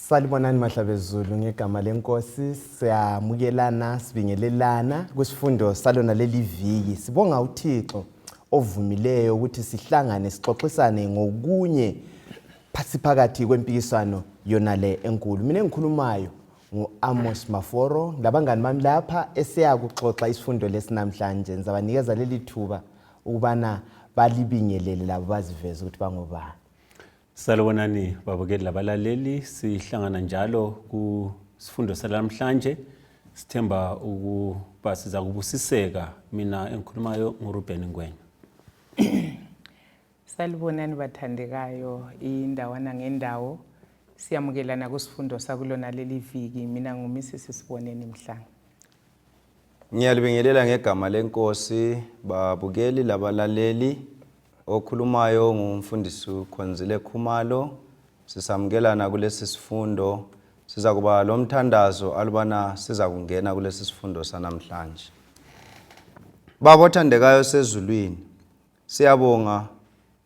Salibonani mahlabezulu ngegama lenkosi siyamukelana sibingelelana kwisifundo salona leli viki. Sibonga uThixo ovumileyo ukuthi sihlangane sixoxisane ngokunye phakathi kwempikiswano yona le enkulu. Mina engikhulumayo ngu-Amos Maforo labangani bami lapha esiyakuxoxa isifundo lesinamhlanje. Ngizabanikeza leli thuba ukubana balibingelele labo baziveze ukuthi bangobani. Salibonani babukeli labalaleli, sihlangana njalo ku sifundo salamhlanje. Sithemba ukuba siza kubusiseka. Mina engikhulumayo nguRuben Ngwenya. Salibonani bathandekayo indawana ngendawo. Siyamukelana kusifundo sakulona leli viki. Mina nguMrs Siboneni Mhlanga. Ngiyalibingelela ngegama lenkosi babukeli labalaleli. Okhulumayo ngumfundisi uKhonzile Khumalo. Sisamukelana kulesi sifundo. Siza kuba lo mthandazo alubana siza kungena kulesi sifundo sanamhlanje. Baba othandekayo sezulwini, siyabonga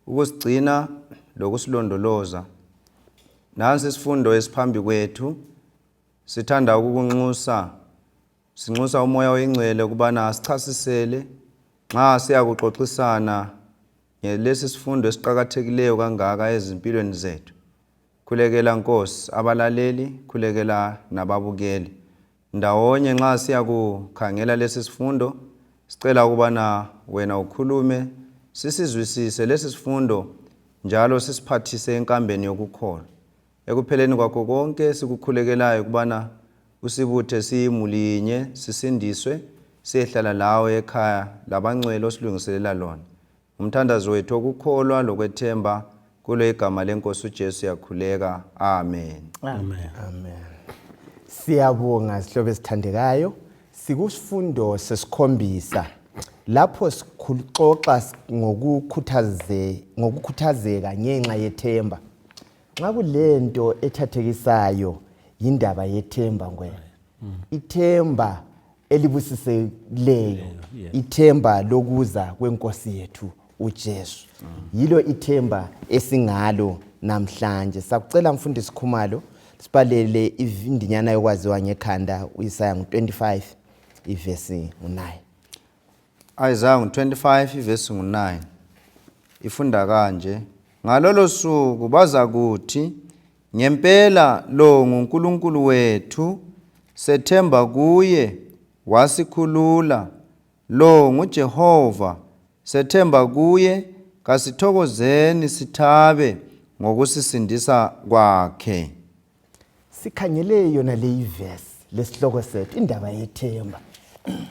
ukusigcina lokusilondoloza. Nansi isifundo esiphambi kwethu. Sithanda ukukunxusa. Sinxusa umoya oyingcwele ukubana sichasisele nxa siyakuxoxisana ngelesi sifundo esiqhakathekileyo kangaka ezimpilweni zethu. Khulekela Nkosi abalaleli, khulekela nababukeli. Ndawonye nxa siyakukhangela lesi sifundo, sicela ukubana wena ukhulume, sisizwisise lesi sifundo njalo sisiphathise enkambeni yokukholwa. Ekupheleni kwakho konke sikukhulekelayo ukubana usibuthe siyimulinye, sisindiswe, siyehlala lawe ekhaya labangcwele osilungiselela lona. Umthandazo wethu okukholwa lokwethemba kulo igama lenkosi uJesu yakhuleka. Amen. Amen. Amen. Siyabonga sihlobo esithandekayo. Sikusifundo sesikhombisa. Lapho sikuxoxa ngokukhuthazeka ngenxa yethemba. Nxa kulento ethathekisayo indaba yethemba ngwena. Ithemba elibusisekileyo, ithemba lokuza kwenkosi yethu uJesu. Yilo ithemba esingalo namhlanje. Sakucela mfundisi Khumalo sibalele ivindinyana yokwaziwa ngekhanda uIsaya 25 ivesi 9. Isaya 25 ivesi 9. Ifunda kanje: ngalolo suku baza kuthi, ngempela lo nguNkulunkulu wethu, sethemba kuye wasikhulula. Lo nguJehova, sethemba kuye, kasithokozeni sithabe ngokusisindisa kwakhe. Sikhangele yona le ivesi lesihloko sethu indaba yethemba.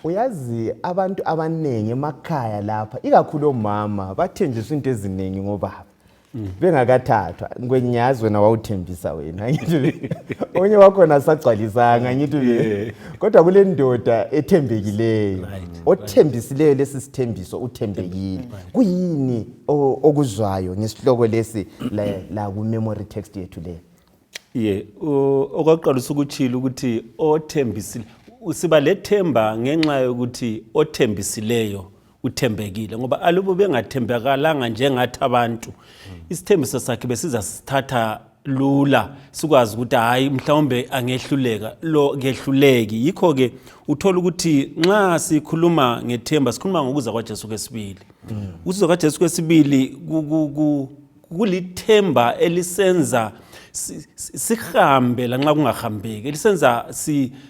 Uyazi abantu abanengi emakhaya lapha ikakhulu omama bathenjiswa into eziningi ngobaba. Bengakathathwa ngwenyazi wena wawuthembisa wena ngithi onye wakho nasagcwalisanga ngithi kodwa kule ndoda ethembekileyo othembisileyo lesi sithembiso uthembekile. Kuyini okuzwayo ngesihloko lesi la ku memory text yethu le? Okwaqalisa ukuchila ukuthi othembisile usiba lethemba ngenxa yokuthi othembisileyo uthembekile, ngoba alubo bengathembekalanga njengathi abantu isithembiso sakhe besiza sithatha lula sikwazi ukuthi hayi mhlawumbe angehluleka lo ngehluleki. Yikho ke uthola ukuthi nxa sikhuluma ngethemba sikhuluma ngokuza kwaJesu kwesibili. Ukuza kwaJesu kwesibili kulithemba elisenza sihambe lanxa kungahambeki, elisenza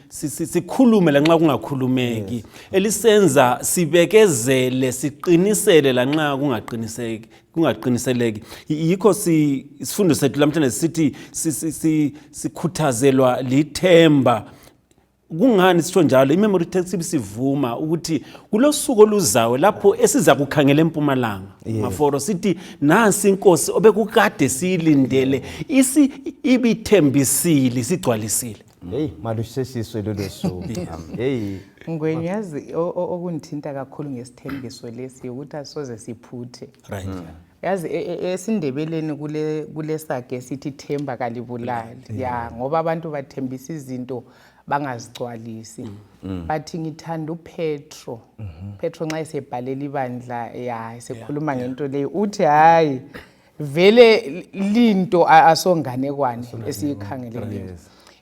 sikhulume lanxa kungakhulumeki, elisenza sibekezele siqinisele lanxa kungaqiniseleki. Yikho isifundo sethu lamhlanje sithi sikhuthazelwa lithemba. Kungani sisho njalo? Imemory text ibisivuma ukuthi kulosuku oluzayo lapho esiza kukhangela empumalanga Maforo sithi nansi inkosi obekukade siyilindele ibithembisile sigcwalisile. Hey malusheshiswe lolo suku. Hey Ngwenyazi okungithinta kakhulu ngesithembiso lesi ukuthi asoze siphuthe. Right. Yazi esindebeleni kule sake sithi themba kalibulali. Ya ngoba abantu bathembisa izinto bangazigcwalisi. Bathi ngithanda uPetro. Petro nxa esebhalela ibandla ya esekhuluma ngento leyo uthi hayi vele linto asonganekwane esiyikhangeleyo.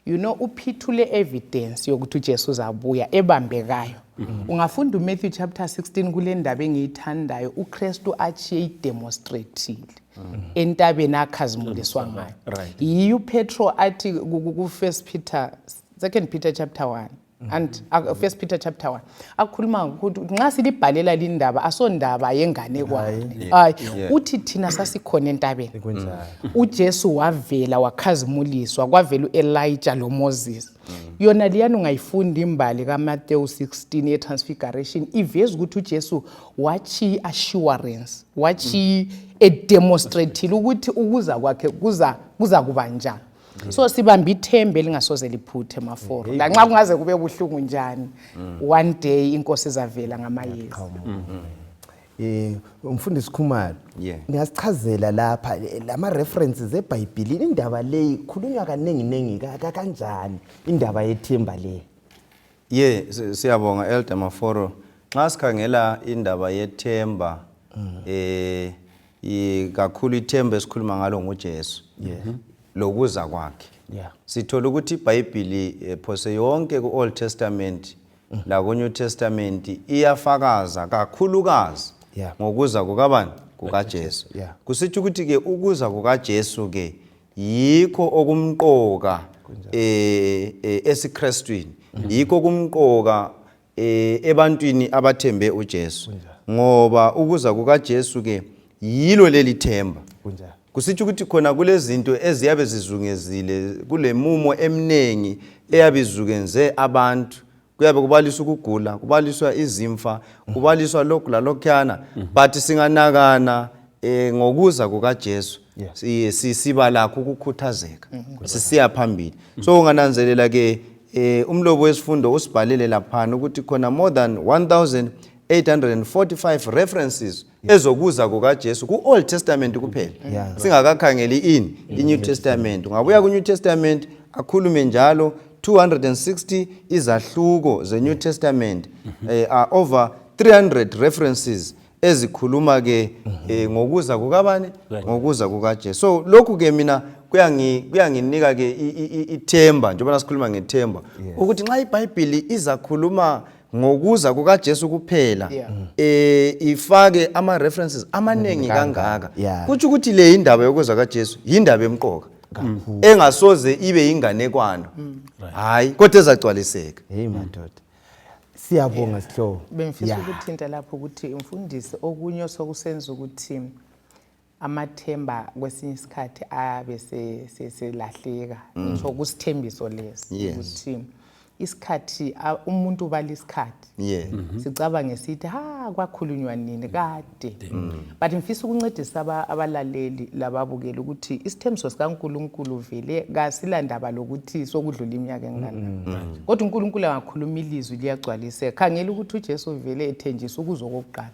You know, uphithule evidence yokuthi uJesu uzabuya ebambekayo. Ungafunda uMatthew chapter 16 kule ndaba engiyithandayo, uKristu achiye idemonstratile entabeni akhazimuliswa ngayo. Yiyo uPetro athi ku Second Peter chapter 1 and First Peter chapter 1 akhuluma ukuthi nxa silibhalela lindaba asondaba yenganekwane. Uthi thina sasikhona entabeni. uJesu wavela wakhazimuliswa, kwavela uElijah lo Moses. Yona liyana ungayifunda imbali kaMathewu 16 ye-transfiguration iveza ukuthi uJesu wachi assurance, wachi demonstrate ukuthi ukuza kwakhe kuza kuba njani. So sibamba ithemba elingasoze liphuthe maforo. La nxa kungaze kube buhlungu njani, one day inkosi izavela ngamayezi. Umfundisi Khumalo, ngiyasichazela lapha lama references eBhayibhelini indaba leyi khulunywa kanengi kanjani indaba yethemba le. Siyabonga Elder Maforo. Nxa sikhangela indaba yethemba kakhulu ithemba esikhuluma ngalo nguJesu. Lokuza kwakhe. Sithola ukuthi iBhayibheli phose yonke ku-Old Testament la ku-New Testament iyafakaza kakhulukazi ngokuza kukabani kukaJesu. Kusitsho ukuthi ke ukuza kukaJesu ke yikho okumqoka esiKristwini, yikho kumqoka ebantwini abathembe uJesu, ngoba ukuza kukaJesu ke yilo leli themba. Kusitsho ukuthi khona kulezinto eziyabe zizungezile kule mumo eminengi eyabizukenze abantu, kuyabe kubaliswa ukugula, kubaliswa izimfa, kubaliswa lokhu lalokhuyana, but singanakana ngokuza kukaJesu siba lakho ukukhuthazeka, sisiya phambili. So ungananzelela ke umlobo wesifundo usibhalele lapha ukuthi khona more than 1845 references ezokuza kukaJesu ku-Old Testament kuphela. Singakakhangeli i-New Testament. Ungabuya ku-New Testament akhulume njalo 260 izahluko ze-New Testament, are over 300 references ezikhuluma ke ngokuza kukabani, ngokuza kukaJesu. So lokhu ke mina kuyanginika ke ithemba, njengoba sikhuluma ngethemba ukuthi nxa iBhayibheli izakhuluma ngokuza kukaJesu kuphela ifake ama references amanengi kangaka, kuthi ukuthi le indaba yokuza kaJesu indaba emqoka engasoze ibe inganekwano, hayi kodwa ezagcwaliseka. Hey madoda, siyabonga Sihlobo. Bengifisa ukuthinta lapho ukuthi umfundisi okunye sokusenza ukuthi amathemba kwesinye isikhathi abe selahleka, ngisho kusithembiso lesi ukuthi isikhathi umuntu ubala isikhathi sicabanga sithi kwakhulunywa nini kade, but ngifisa ukuncedisa abalaleli lababukela ukuthi isithembiso sikaNkulunkulu vele kasilandaba lokuthi sokudlula iminyaka engani, kodwa uNkulunkulu angakhuluma ilizwi liyagcwaliseka. Khangela ukuthi uJesu vele ethenjisa ukuzokokuqala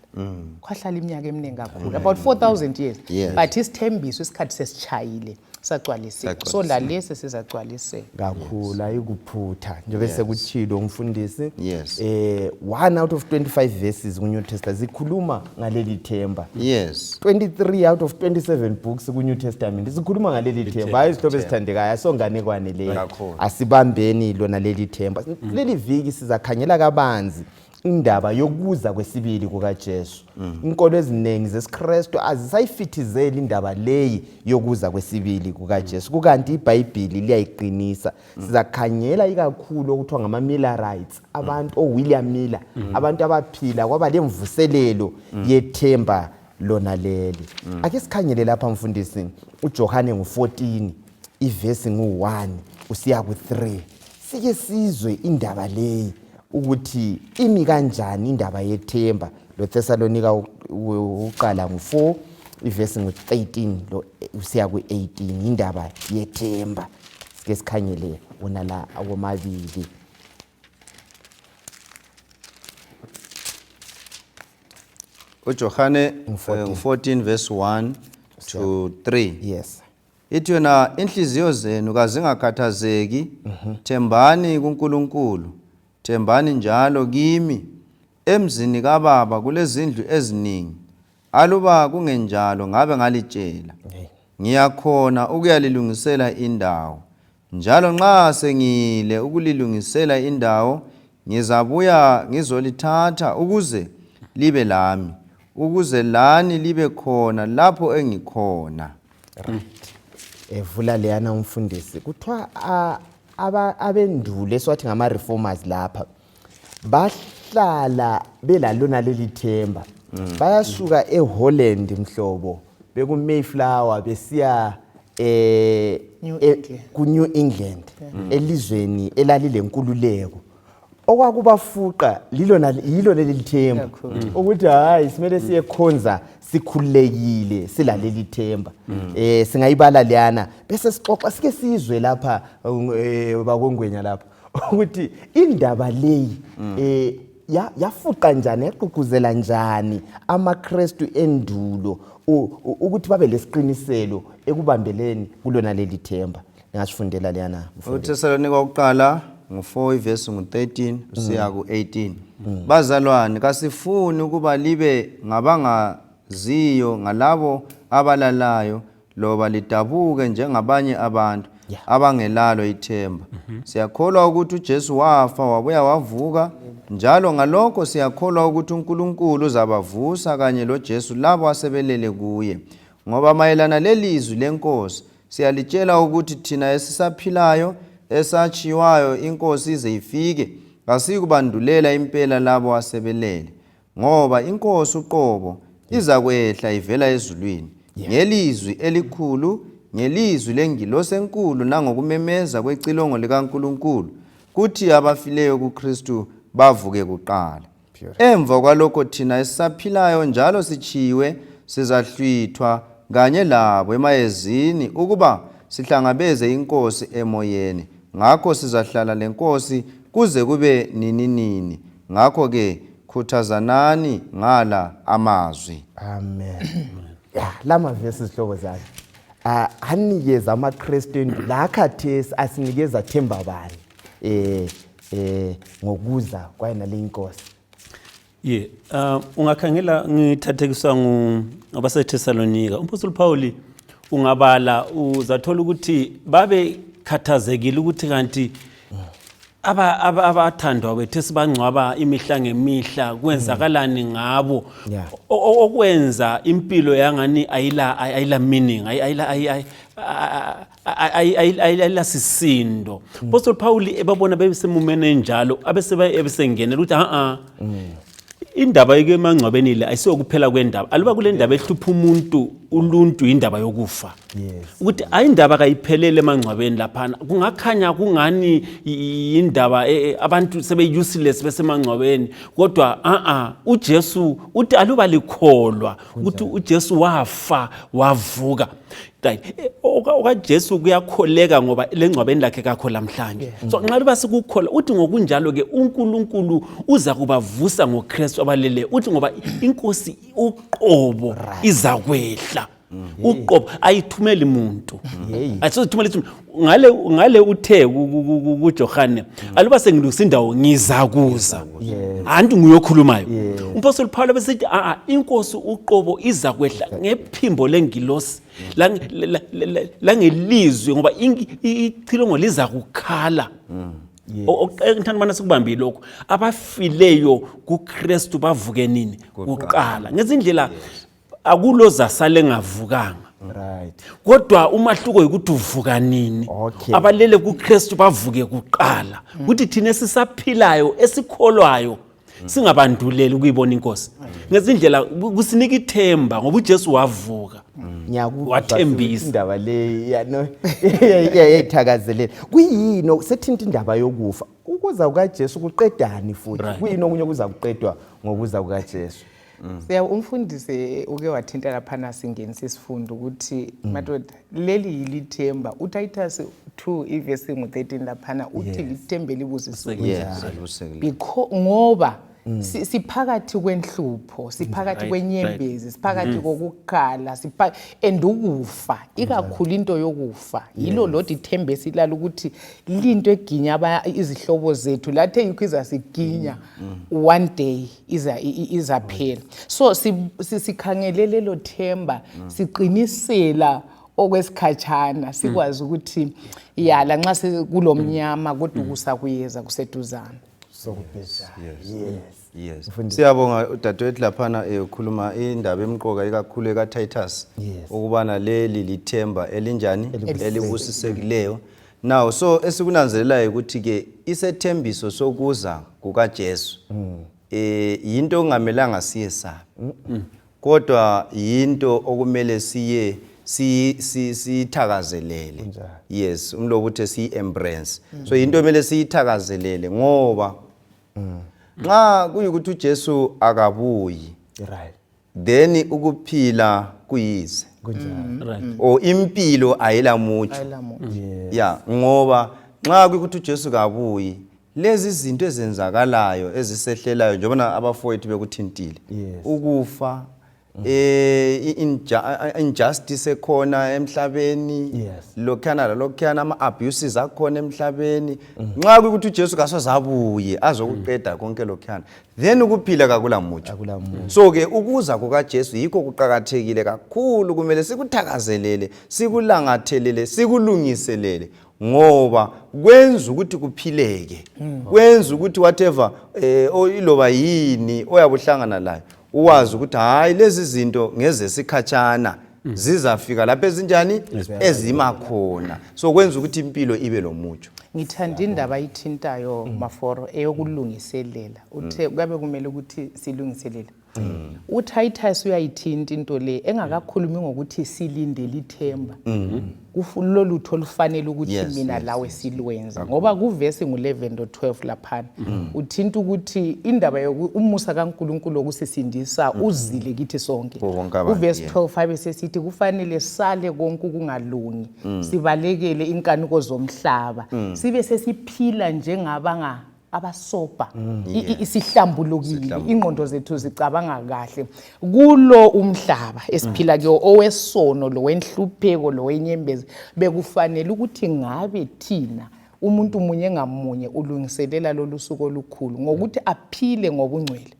kwahlala iminyaka eminingi kakhulu, about 4000 years, but isithembiso isikhathi sesichayile sagcwaliseka. So la lesi sizagcwaliseka kakhulu, ayikuphutha njengoba sekutshilo umfundisi. 1 out of 25 verses ku-New Testament zikhuluma ngaleli themba. 23 out of 27 books ku-New Testament zikhuluma ngaleli themba. Hayi Sihlobo esithandekayo, asonganekwane leyo, asibambeni lona leli themba. Leli viki sizakhangela kabanzi indaba yokuza kwesibili kukaJesu. Inkolo eziningi zesiKristu azisayifithizeli indaba leyi yokuza kwesibili kukaJesu, kukanti iBhayibheli liyayiqinisa. Sizakhangela ikakhulu okuthiwa ngama-Millerites, abantu oWilliam Miller, abantu abaphila kwaba lemvuselelo yethemba lona leli. Ake sikhangele lapha mfundisi uJohane ngo-14 ivesi ngu-1 usiya ku-3, sike sizwe indaba leyi ukuthi imi kanjani indaba yethemba. Lo Thessalonika uqala ngo-4 ivesi ngo-13 lo usiya ku-18 indaba yethemba. Sike sikhangele wona la awomabili. uJohane 14 verse 1 to 3. Ithi yona inhliziyo zenu kazingakhathazeki, thembani kuNkulunkulu, thembani njalo kimi. Emzini kaBaba kulezindlu eziningi, aluba kungenjalo ngabe ngalitshela. Ngiyakhona ukuyalilungisela indawo. Njalo nxa sengile ukulilungisela indawo, ngizabuya ngizolithatha ukuze libe lami, ukuze lani libe khona lapho engikhona. Evula leyana umfundisi. Kuthiwa abendule esiwathi ngama-reformers lapha bahlala belalona leli themba. Bayasuka eHolland mhlobo beku-Mayflower besiya ku-New England elizweni elalile nkululeko. Okwakubafuqa yilo leli themba ukuthi hayi simele siyekhonza sikhulekile silaleli themba. Singayibala leyana bese sixoxa sike sizwe lapha bakongwenya lapha ukuthi indaba leyi yafuqa njani yaqhuquzela njani amaKristu endulo ukuthi babe lesiqiniselo ekubambeleni kulona leli themba. Ngasifundela leyana uThesalonika oqala ngo4 verse ngo13 usiya ku18. Bazalwane, kasifuni ukuba libe ngabangaziyo ngalabo abalalayo loba lidabuke njengabanye abantu abangelalo ithemba. Siyakholwa ukuthi uJesu wafa wabuya wavuka, njalo ngalokho siyakholwa ukuthi uNkulunkulu uzabavusa kanye loJesu labo asebelele kuye. Ngoba mayelana lelizwi lenkosi siyalitshela ukuthi thina esisaphilayo esachiwayo inkosi ize ifike kasikubandulela impela labo asebelele. Ngoba inkosi uqobo iza kwehla ivela ezulwini ngelizwi elikhulu, ngelizwi lengilosi enkulu nangokumemeza kwecilongo likaNkulunkulu, kuthi abafileyo kuKristu bavuke kuqala. Emva kwalokho thina esisaphilayo njalo sichiwe sizahlwithwa kanye labo emayezini ukuba sihlangabeze inkosi emoyeni. Ngakho sizahlala lenkosi kuze kube nini. Ngakho ke khuthazanani ngala amazwi. Amen. Lama verses sihloko zakhe. Anikeza amaKristu la khathesi asinikeza themba bani ngokuza kwayena le inkosi. Ungakhangela ngithathekiswa ngabaseThesalonika. Umpostoli Paul ungabala uzathola ukuthi babe khathazekile ukuthi kanti abathandwa bethu esibangcwaba imihla ngemihla kwenzakalani ngabo okwenza impilo yangani ayila meaning ayila sisindo. Apostle Paul ebabona bebesemumene enjalo abesengenela ukuthi indaba yike emangcwabeni le ayisiyokuphela kwendaba. Aluba kule ndaba ehlupha uluntu indaba yokufa. Ukuthi ayindaba kayiphelele emangcwabeni laphana. Kungakhanya kungani indaba abantu sebe useless besemangcwabeni, kodwa uJesu uthi aluba likholwa ukuthi uJesu wafa wavuka. OkaJesu kuyakholeka ngoba lengcwabeni lakhe kakho lamhlanje. So nxa luba sikukholwa uthi ngokunjalo ke uNkulunkulu uza kubavusa ngoKristu abalele. Uthi ngoba inkosi uqobo iza kwehla. Uqobo ayithumeli umuntu. Ayithumeli umuntu. Ngale uthe kuJohane aluba sengilungisa indawo ngizakuza. Antu nguyokhulumayo. Umpostoli Paul besithi inkosi uqobo iza kwehla ngephimbo lengilosi langelizwi ngoba ichilongo liza kukhala. Ngithanda bana sikubambile lokho. Abafileyo kuKristu bavuke nini? Kuqala. Ngezindlela akuloza sale ngavukanga. Kodwa umahluko ukuthi uvuka nini. Abalele kuKristu bavuke kuqala. Ukuthi thina esisaphilayo esikholwayo singabanduleli ukuyibona inkosi. Ngezindlela kusinika ithemba ngoba uJesu wavuka. Wathembisa indaba le yayithakazelela. Kuyini sethinta indaba yokufa? Ukuza kukaJesu kuqedani futhi? Kuyini okunye kuza kuqedwa ngokuza kukaJesu? Umfundisi uke wathinta laphana singenisa isifundo ukuthi madoda leli yilithemba. uTitus 2 ivesi ngo13 laphana uthi lithembe libusiswe. Yes, Ngoba siphakathi kwenhlupho, siphakathi Right, kwenyembezi, siphakathi kokukhala, and ukufa, ikakhulu into yokufa. Yilo lodi ithemba esilala ukuthi linto eginya izihlobo zethu lathe yikho izasiginya one day izaphela. So sikhangelele lo themba, siqinisela okwesikhatshana, sikwazi ukuthi yala nxa sekulomnyama kodwa kusakuyeza kuseduzana. Yes. Siyabonga udadewethu laphana ekhuluma indaba emqoka ikakhulu ekaTitus ukubana leli lithemba elinjani elibusisekileyo. Now so esikunanzelelayo ukuthi ke isethembiso sokuza kukaJesu yinto ongamelanga siyesabe. Kodwa yinto okumele siye siyithakazelele. Yes, umlobo uthe siyi-embrace. So yinto emele siyithakazelele ngoba nxa kuyikuthi uJesu akabuyi, then ukuphila kuyize. O impilo ayelamuthi. Yeah, ngoba nxa kuyikuthi uJesu kabuyi, lezi zinto ezenzakalayo ezisehlelayo njengoba abafowethu bekuthintile. Ukufa, injustice ekhona emhlabeni, lokhana ama abuses akhona emhlabeni. Nxa kuyikuthi uJesu kasozabuye azokuqeda konke lokhana, then ukuphila kakulamuthi. So ke ukuza kukaJesu yikho kuqhakathekile kakhulu, kumele sikuthakazelele, sikulangathelele, sikulungiselele ngoba kwenza ukuthi kuphileke, kwenza ukuthi whatever iloba yini oyabuhlangana layo uwazi ukuthi hayi lezi zinto ngeze sikhatshana zizafika lapho ezinjani ezimakhona. So kwenza ukuthi impilo ibe lomutsho. Ngithanda indaba ayithintayo Maforo eyokulungiselela. Uthe kabe kumele ukuthi silungiselele. uTitus uyayithinta into le engakakhulumi ngokuthi silindele ithemba. Kulolutho olufanele ukuthi mina lawe silwenza ngoba kuverse ngu11-12 lapha uthinta ukuthi indaba youmusa kaNkulunkulu okusisindisa uzile kithi sonke. Kuverse 12 sesithi kufanele sale konke kungalungi sibalekele inkanuko zomhlaba sibe sesiphila njengabanga abasopa isihlambulukile ingqondo zethu zicabanga kahle kulo umhlaba esiphila kuyo owesono lo wenhlupheko lo wenyembezi bekufanele ukuthi ngabe thina umuntu munye ngamunye ulungiselela lo lusuku olukhulu ngokuthi aphile ngobungcwele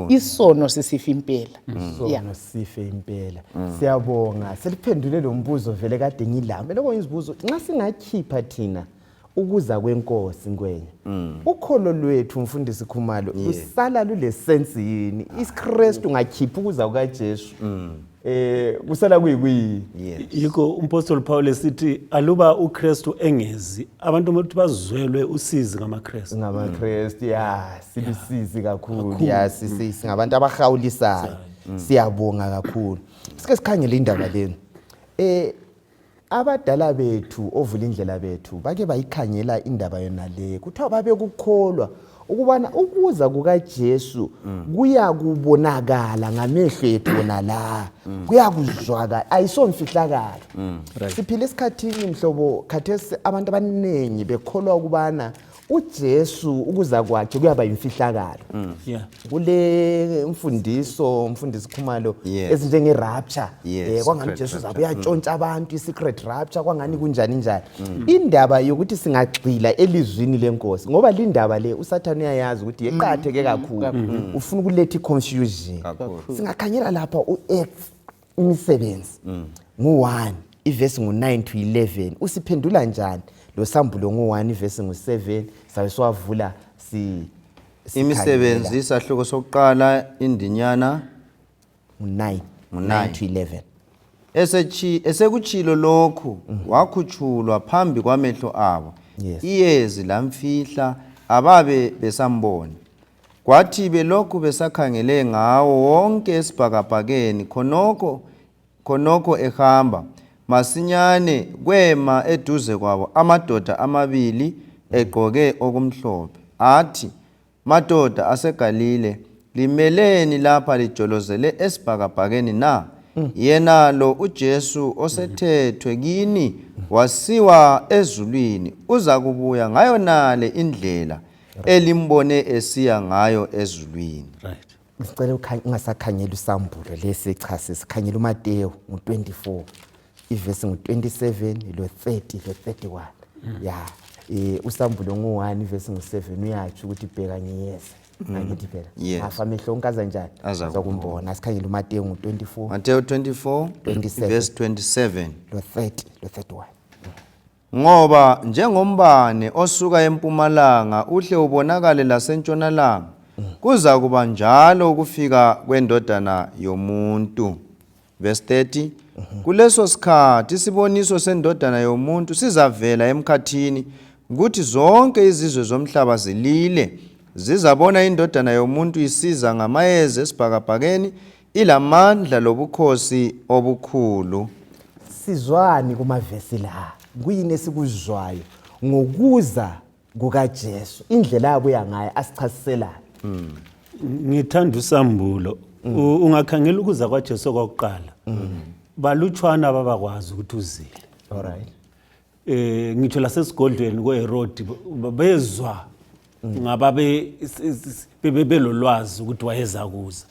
isono sisifa impela isono sife impela. Siyabonga seliphendule lo mbuzo vele kade ngilami lokho ngizibuzo nxa singakhipha thina ukuza kwenkosi ngwenya ukholo lwethu mfundisi Khumalo usala lule sense yini iKristu ngakhipha ukuza kukaJesu kusala kuyikwi yiko umpostoli Paul esithi aluba uKristu engezi abantu ukuthi bazwelwe usizi ngamaKristu silusizi kakhulu singabantu abahawulisayo siyabonga kakhulu sike sikhangele indaba leni abadala bethu ovula indlela bethu bake bayikhangela indaba yona le kuthiwa babe kukholwa ukubana ukuza kukaJesu kuya kubonakala ngamehlo ethu bona la kuya kuzwakala ayisomfihlakala. Siphila esikhathini mhlobo khathesi abantu abaningi bekholwa ukubana uJesu ukuza kwakhe kuyaba yimfihlakalo. Kule mfundisi Khumalo ezinjenge rapture kwangani Jesu uzabuya tshontsha abantu isecret rapture kwangani kunjani njani. Indaba yokuthi singagxila elizwini lenkosi ngoba lindaba le uSathane uyayazi ukuthi yeqatheke kakhulu ufuna ukuletha iconfusion. Singakhanyela lapha uActs imisebenzi ngu1 iverse ngu9-11 usiphendula njani lo sambulo ngu1 iverse ngu7 sabe siwavula imisebenzi isahluko sokuqala indinyana 9-11 esekuchilo lokhu wakhutshulwa phambi kwamehlo abo iyezi lamfihla ababe besambona kwathi belokhu besakhangele ngawo wonke esibhakabhakeni khonoko ehamba masinyane kwema eduze kwabo amadoda amabili egqoke okumhlophe athi madoda aseGalile limeleni lapha lijolozele esibhakabhakeni na yena lo uJesu osethethwe kini wasiwa ezulwini uza kubuya ngayo nale indlela elimbone esiya ngayo ezulwini. Right. Ngicela ungasakhanyela usambulo lesichasisa sikhanyela uMateyu ngo-24 ivesi ngo-27 lo 30 lo 31 ya usambulo ngo-1 ivesi ngo-7 uyatsho ukuthi bheka ngiyeza angithi phela afa amehlo onke azanjani azakumbona asikhanyela uMateyu ngo-24 Mateyu 24 verse 27 lo 30 lo 31 ngoba njengombane osuka empumalanga uhle ubonakale lasentshonalanga kuza kuba njalo ukufika kwendodana yomuntu. Verse 30 kuleso sikhathi isiboniso sendodana yomuntu sizavela emkhathini ukuthi zonke izizwe zomhlaba zilile zizabona indodana yomuntu isiza ngamayezi esibhakabhakeni ilamandla lobukhosi obukhulu. Sizwani kumavesi la kuyini esikuzwayo ngokuza kukaJesu indlela yabo yangayo asichasiselana. Ngithanda usambulo ungakhangela ukuza kwaJesu kwakuqala balutshwana ababakwazi ukuthi uzile. Alright. Ngitsho lasesigodlweni kweHerodi bezwa ngababe belolwazi ukuthi wayeza kuza.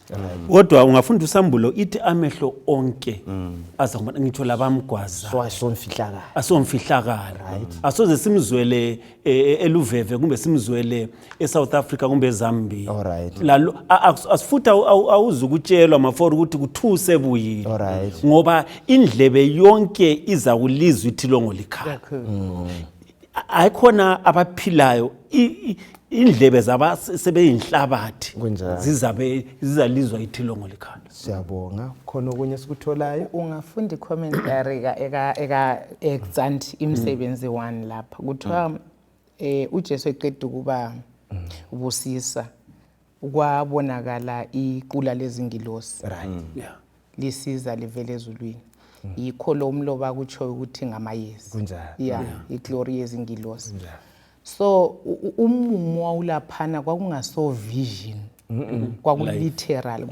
Kodwa ungafunda usambulo ithi amehlo onke azakubona ngitsho labamgwaza asomfihlakalo asoze simzwele eluveve kumbe simzwele eSouth Africa kumbe eZambia. Lalo asifutha awuzukutshelwa maforo ukuthi kuthuse buyile ngoba indlebe yonke iza kulizwa ithilongo likhala. Ayikhona abaphilayo indlebe zabasebeyinhlabathi zizalizwa ithilongo likhala. Siyabonga khona okunye sikutholayo ungafunda icommentary eka exant imsebenzi 1 lapha kuthiwa uJesu eqeda ukuba ubusisa kwabonakala iqula lezingilosi lisiza livele ezulwini yikho lo mloba kutsho ukuthi ngamayezi iglory yezingilosi. So umumo wawulaphana kwakungaso vision kwakuliteral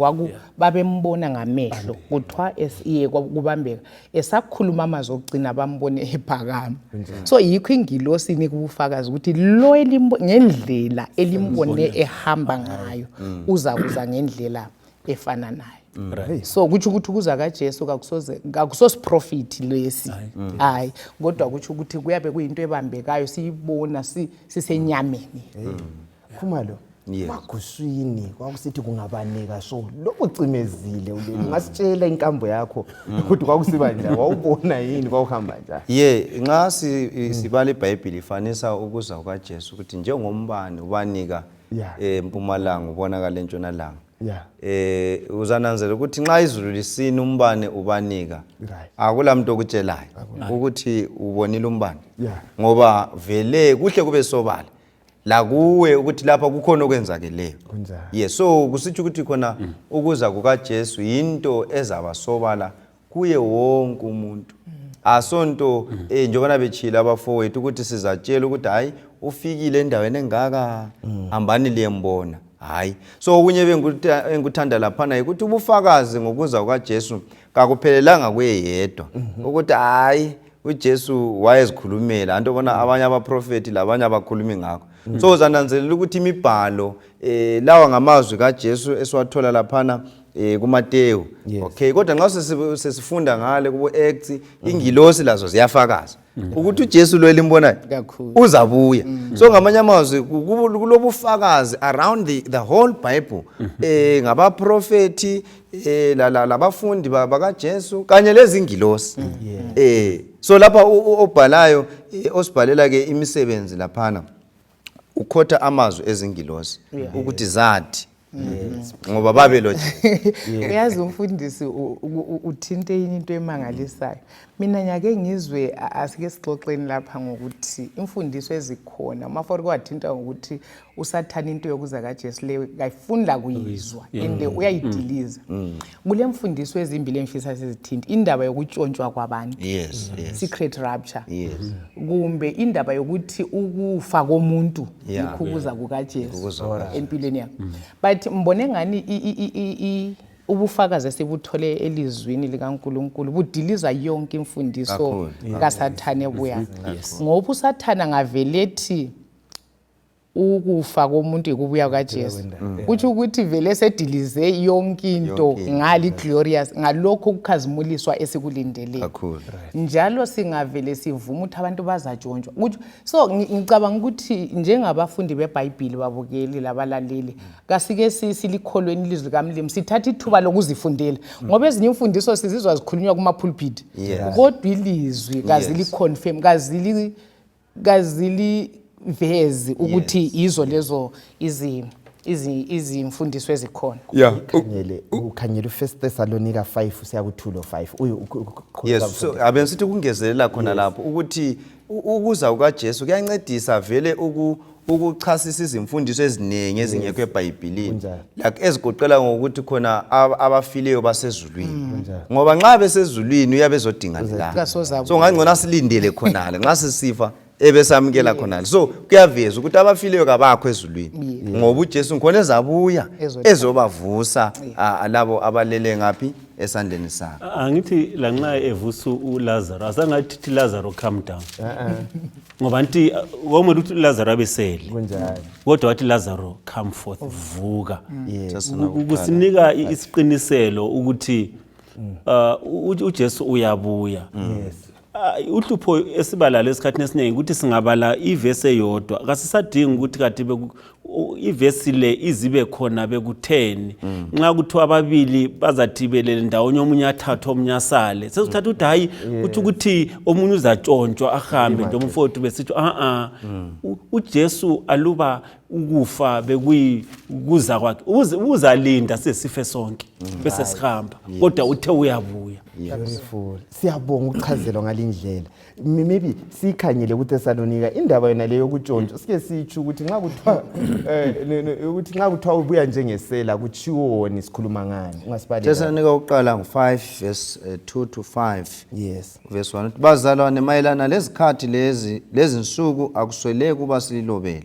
babembona ngamehlo kuthiwa esiye kubambeka esakhuluma amazwi okugcina bambone ephakama. So yikho ingilosi nikubufakazi ukuthi lo ngendlela elimbone ehamba ngayo uza kuza ngendlela efana nayo. So kuthi ukuthi kuza kaJesu kakusosiprofit lesi hayi kodwa kuthi ukuthi kuyabe kuyinto ebambekayo siyibona sisenyameni. Khumalo maguswini kwakusithi kungabanika so lokucimezile ungasitshela inkambo yakho ukuthi kwakusiba njani wawubona yini kwahamba njani? Nxa sibala iBhayibheli ifanisa ukuza kukaJesu ukuthi njengombane ubanika empumalanga ubonakala entshonalanga. Uzananzela ukuthi nxa izulu lisina umbane ubanika akulamuntu okutshelayo ukuthi ubonile umbane ngoba vele kuhle kube sobala la kuwe ukuthi lapha kukhona okwenzakeleyo. So kusitsho ukuthi khona ukuza kukaJesu into ezaba sobala kuye wonke umuntu. Asonto njengoba betshila abafowethu ukuthi sizatshela ukuthi hayi ufikile endaweni engaka hambani liyembona. Hayi so okunye bengikuthanda laphana ukuthi ubufakazi ngokuza kukaJesu kakuphelelanga kuyedwa ukuthi hayi uJesu wayezikhulumela anto bona abanye abaprofeti labanye abakhulumi ngakho. So uzananzelela ukuthi imibhalo lawa ngamazwi kaJesu esiwathola laphana kuMateyu. Okay kodwa nxa sesifunda ngale kubo Acts ingilosi lazo ziyafakaza ukuthi uJesu lo elimbonayo uzabuya. So ngamanye amazwi kulobufakazi around the whole Bible ngabaprofeti labafundi bakaJesu kanye lezingilosi. So lapha obhalayo osibhalela ke imisebenzi laphana ukhotha amazwi ezingilosi ukuthi zathi ngoba babeloje. Uyazi umfundisi uthinte into emangalisayo. Mina nyake ngizwe asike sixoxeni lapha ngokuthi imfundiso ezikhona mafori kwathinta ngokuthi usathana into yokuza kaJesu leyo kayifunda kuyizwa ende uyayidiliza. Kule mfundiso ezimbili emfisa sizithinta indaba yokutshontshwa kwabantu secret rapture kumbe indaba yokuthi ukufa komuntu ukuza kukaJesu empilweni yakhe. But mbone ngani ubufakazi esibuthole elizwini likaNkulunkulu budiliza yonke imfundiso kaSathane ebuya ngoba uSathane ngavelethi ukufa komuntu ikubuya kaJesu kutsho ukuthi vele sedilize yonke into ngali glorious ngalokho ukukhazimuliswa esikulindele njalo singavele sivuma ukuthi abantu bazatshontshwa so ngicabanga ukuthi njengabafundi beBhayibheli babukeli labalaleli kasike silikholweni ilizwi kaMlimi sithatha ithuba lokuzifundela ngoba ezinye imfundiso sizizwa zikhulunywa kuma pulpit kodwa ilizwi kazili confirm kazili vezi ukuthi izo lezo izimfundiso ezikhona ukhangele uFirst Thessalonica 5 siya ku2 lo 5 yes so abensithi kungezelela khona lapho ukuthi ukuza kukaJesu kuyancedisa vele ukuchasisa izimfundiso ezinengi ezingekho eBhayibhelini like ezigoqela ngokuthi khona abafileyo basezulwini ngoba nxa besezulwini uyabezodinga la so ngangcona silindele khona nxa sisifa ebesamukela khona so kuyaveza ukuthi abafileyo kabakho ezulwini ngoba uJesu ngikhona ezabuya ezobavusa labo abalele ngapi esandleni sakhe angithi la nxa evusa uLazarus asangathi Lazarus come down ngoba nti ngomuntu uthi Lazarus abesele kodwa wathi Lazarus come forth vuka ukusinika isiqiniselo ukuthi uJesu uyabuya uhlupho esibalala lesikhathi esiningi ukuthi singabala ivesi eyodwa kasisadingi ukuthi kade ivesi le izibe khona bekutheni nxa kuthiwa ababili bazathibelele ndawonye omunye athathe omunye asale sesithatha ukuthi hayi ukuthi omunye uzatshontswa ahambe nje umfowethu besithi uJesu aluba ukufa bekuyikuza kwakhe uzalinda sesife sonke bese sihamba kodwa uthe uyabuya beautiful siyabonga ukuchazelwa ngalindlela maybe sikhangele kuThessalonika indaba yona leyo yokutshontshwa sike sitsho ukuthi nxa kuthiwa ubuya njengesela kuchiwoni sikhuluma ngani ungasibali Thessalonika uqala ngo5 verse 2 to 5 yes verse 1 bazalwane mayelana lezikhathi lezinsuku akusweleke kuba silobele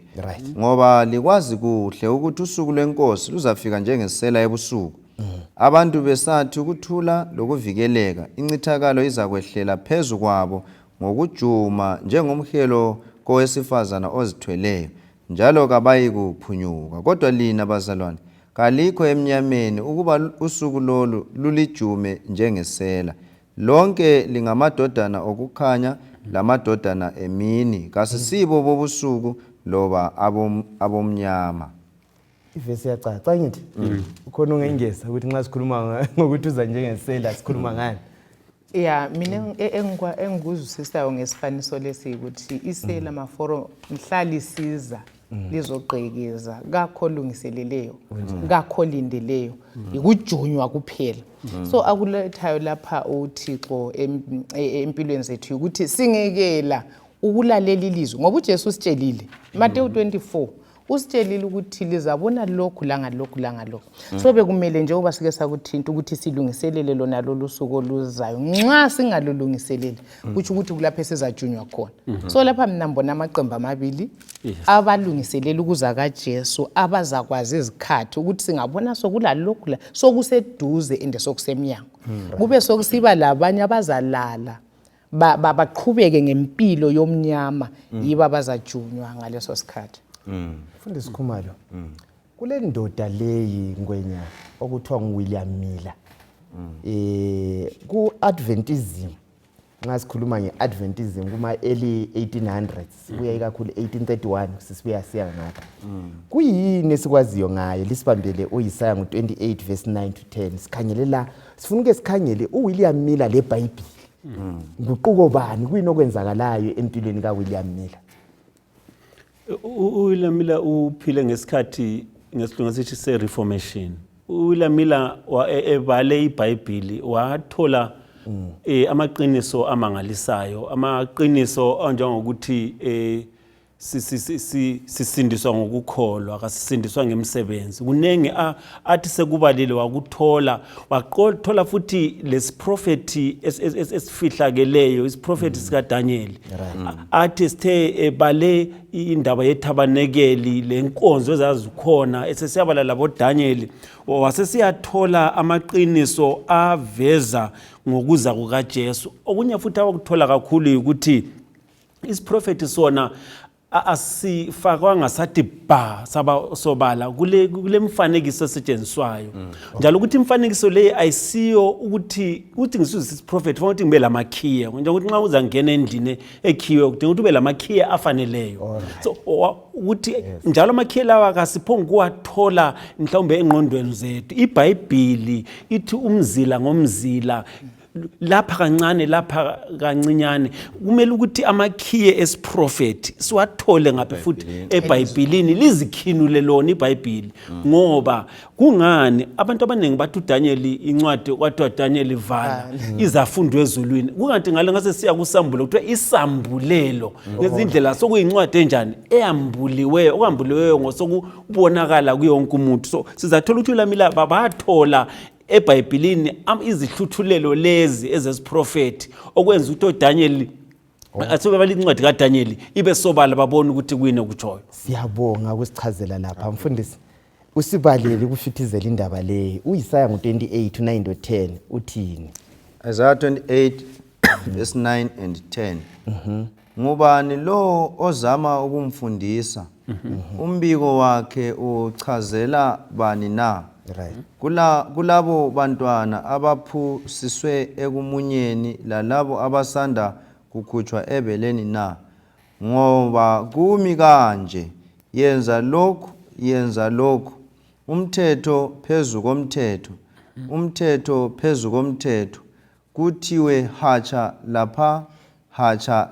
ngoba likwazi kuhle ukuthi usuku lwenkosi luzafika njengesela ebusuku abantu besathi ukuthula lokuvikeleka incithakalo izakwehlela phezu kwabo ngokujuma njengomhelo kowesifazana ozithweleyo njalo kabayi kuphunyuka kodwa lina bazalwane kalikho emnyameni ukuba usuku lolu lulijume njengesela lonke lingamadodana okukhanya lamadodana emini kasisibo bobusuku loba abomnyama ivesi yacaca ngithi ukhona ungengeza ukuthi nxa sikhuluma ngokuthi uza njengesela sikhuluma ngani mina engikuzwisisayo ngesifaniso lesi ukuthi isela maforo mhlali siza lizogqekeza kakho lungiseleleyo kakho lindeleyo ikujunywa kuphela so akulethayo lapha uThixo empilweni zethu ukuthi singekela ukulalela ilizwi ngoba uJesu usitshelile Mateyu 24 usitshelile ukuthi lizabona lokhu langalokhu so bekumele nje uba sike sakuthinta ukuthi silungiselele lona lolu suku oluzayo nxa singalulungiselele kuthi ukuthi kulapha esizajunywa khona so lapha mina mbona amaqembu amabili abalungiselela ukuza kaJesu abazakwazi izikhathi ukuthi singabona sokulalokhu la sokuseduze ende sokusemnyango kube sokusiba labanye abazalala baqhubeke ngempilo yomnyama yiba bazajunywa ngaleso sikhathi Mfundisi Khumalo kule ndoda leyi ngwenya okuthiwa nguWilliam Miller ku Adventism nxa sikhuluma ngeAdventism kuma early 1800s kuya ikakhulu 1831 sisibuya siya ngapha kuyini esikwaziyo ngayo lisibambele uIsaya ngo28 verse 9 to 10 sikhangele la sifuna ke sikhangele uWilliam Miller leBhayibheli nguquko bani kuyini okwenzakalayo empilweni kaWilliam Miller uWilliam Miller uphile ngesikhathi ngesilungu sithi se-Reformation. uWilliam Miller ebale iBhayibheli wathola amaqiniso amangalisayo, amaqiniso anjengokuthi sisindiswa ngokukholwa, akasisindiswa ngemsebenzi. Kunenge athi sekubalile wakuthola, wathola futhi lesiprofeti esifihlakeleyo, isiprofeti sika Daniel. Athi sithe bale indaba yethabanekeli lenkonzo ezazikhona esesiyabala labo Daniel, wasesiyathola amaqiniso aveza ngokuza kukaJesu. Okunye futhi awakuthola kakhulu ukuthi isiprofeti sona asifakwanga sathi ba sobala kule mfanekiso esetshenziswayo njalo ukuthi imfanekiso le ayisiyo ukuthi ngizwisise prophet fanele ukuthi ngibe lamakhiya njengokuthi nxa uzangena endlini ekhiwe kudinga ukuthi ube lamakhiya afaneleyo so ukuthi njalo amakhiya lawa akasiphonga kuwathola mhlawumbe engqondweni zethu iBhayibheli ithi umzila ngomzila lapha kancane lapha kancinyane kumele ukuthi amakhiye esiprofeti siwathole ngapha futhi eBhayibhelini lizikhinule lona iBhayibheli ngoba kungani abantu abaningi bathi uDaniel incwadi kwathiwa Daniel ivala izafundo ezulwini kungathi ngale ngase siya kusambulo kuthiwa isambulelo ngezindlela sokuyincwadi enjani eyambuliweyo okambuliweyo ngosokubonakala kuyonke umuntu so sizathola ukuthi ulamila babathola eBhayibhelini izihluthulelo lezi ezesiprofeti okwenza ukuthi uDaniel asobe balincwadi kaDaniel ibe sobala babona ukuthi kuyini okutshoyo. Siyabonga ukusichazela lapha mfundisi usibalele kushithizela indaba le uIsaya ngo28 9-10 uthini? Isaiah 28 verse 9 and 10. Ngubani lo ozama ukumfundisa umbiko wakhe uchazela bani na? Right. Kulabo bantwana abaphusiswe ekumunyeni lalabo abasanda kukhutshwa ebeleni na? Ngoba kumi kanje yenza lokhu umthetho phezu komthetho umthetho phezu komthetho kuthiwe hacha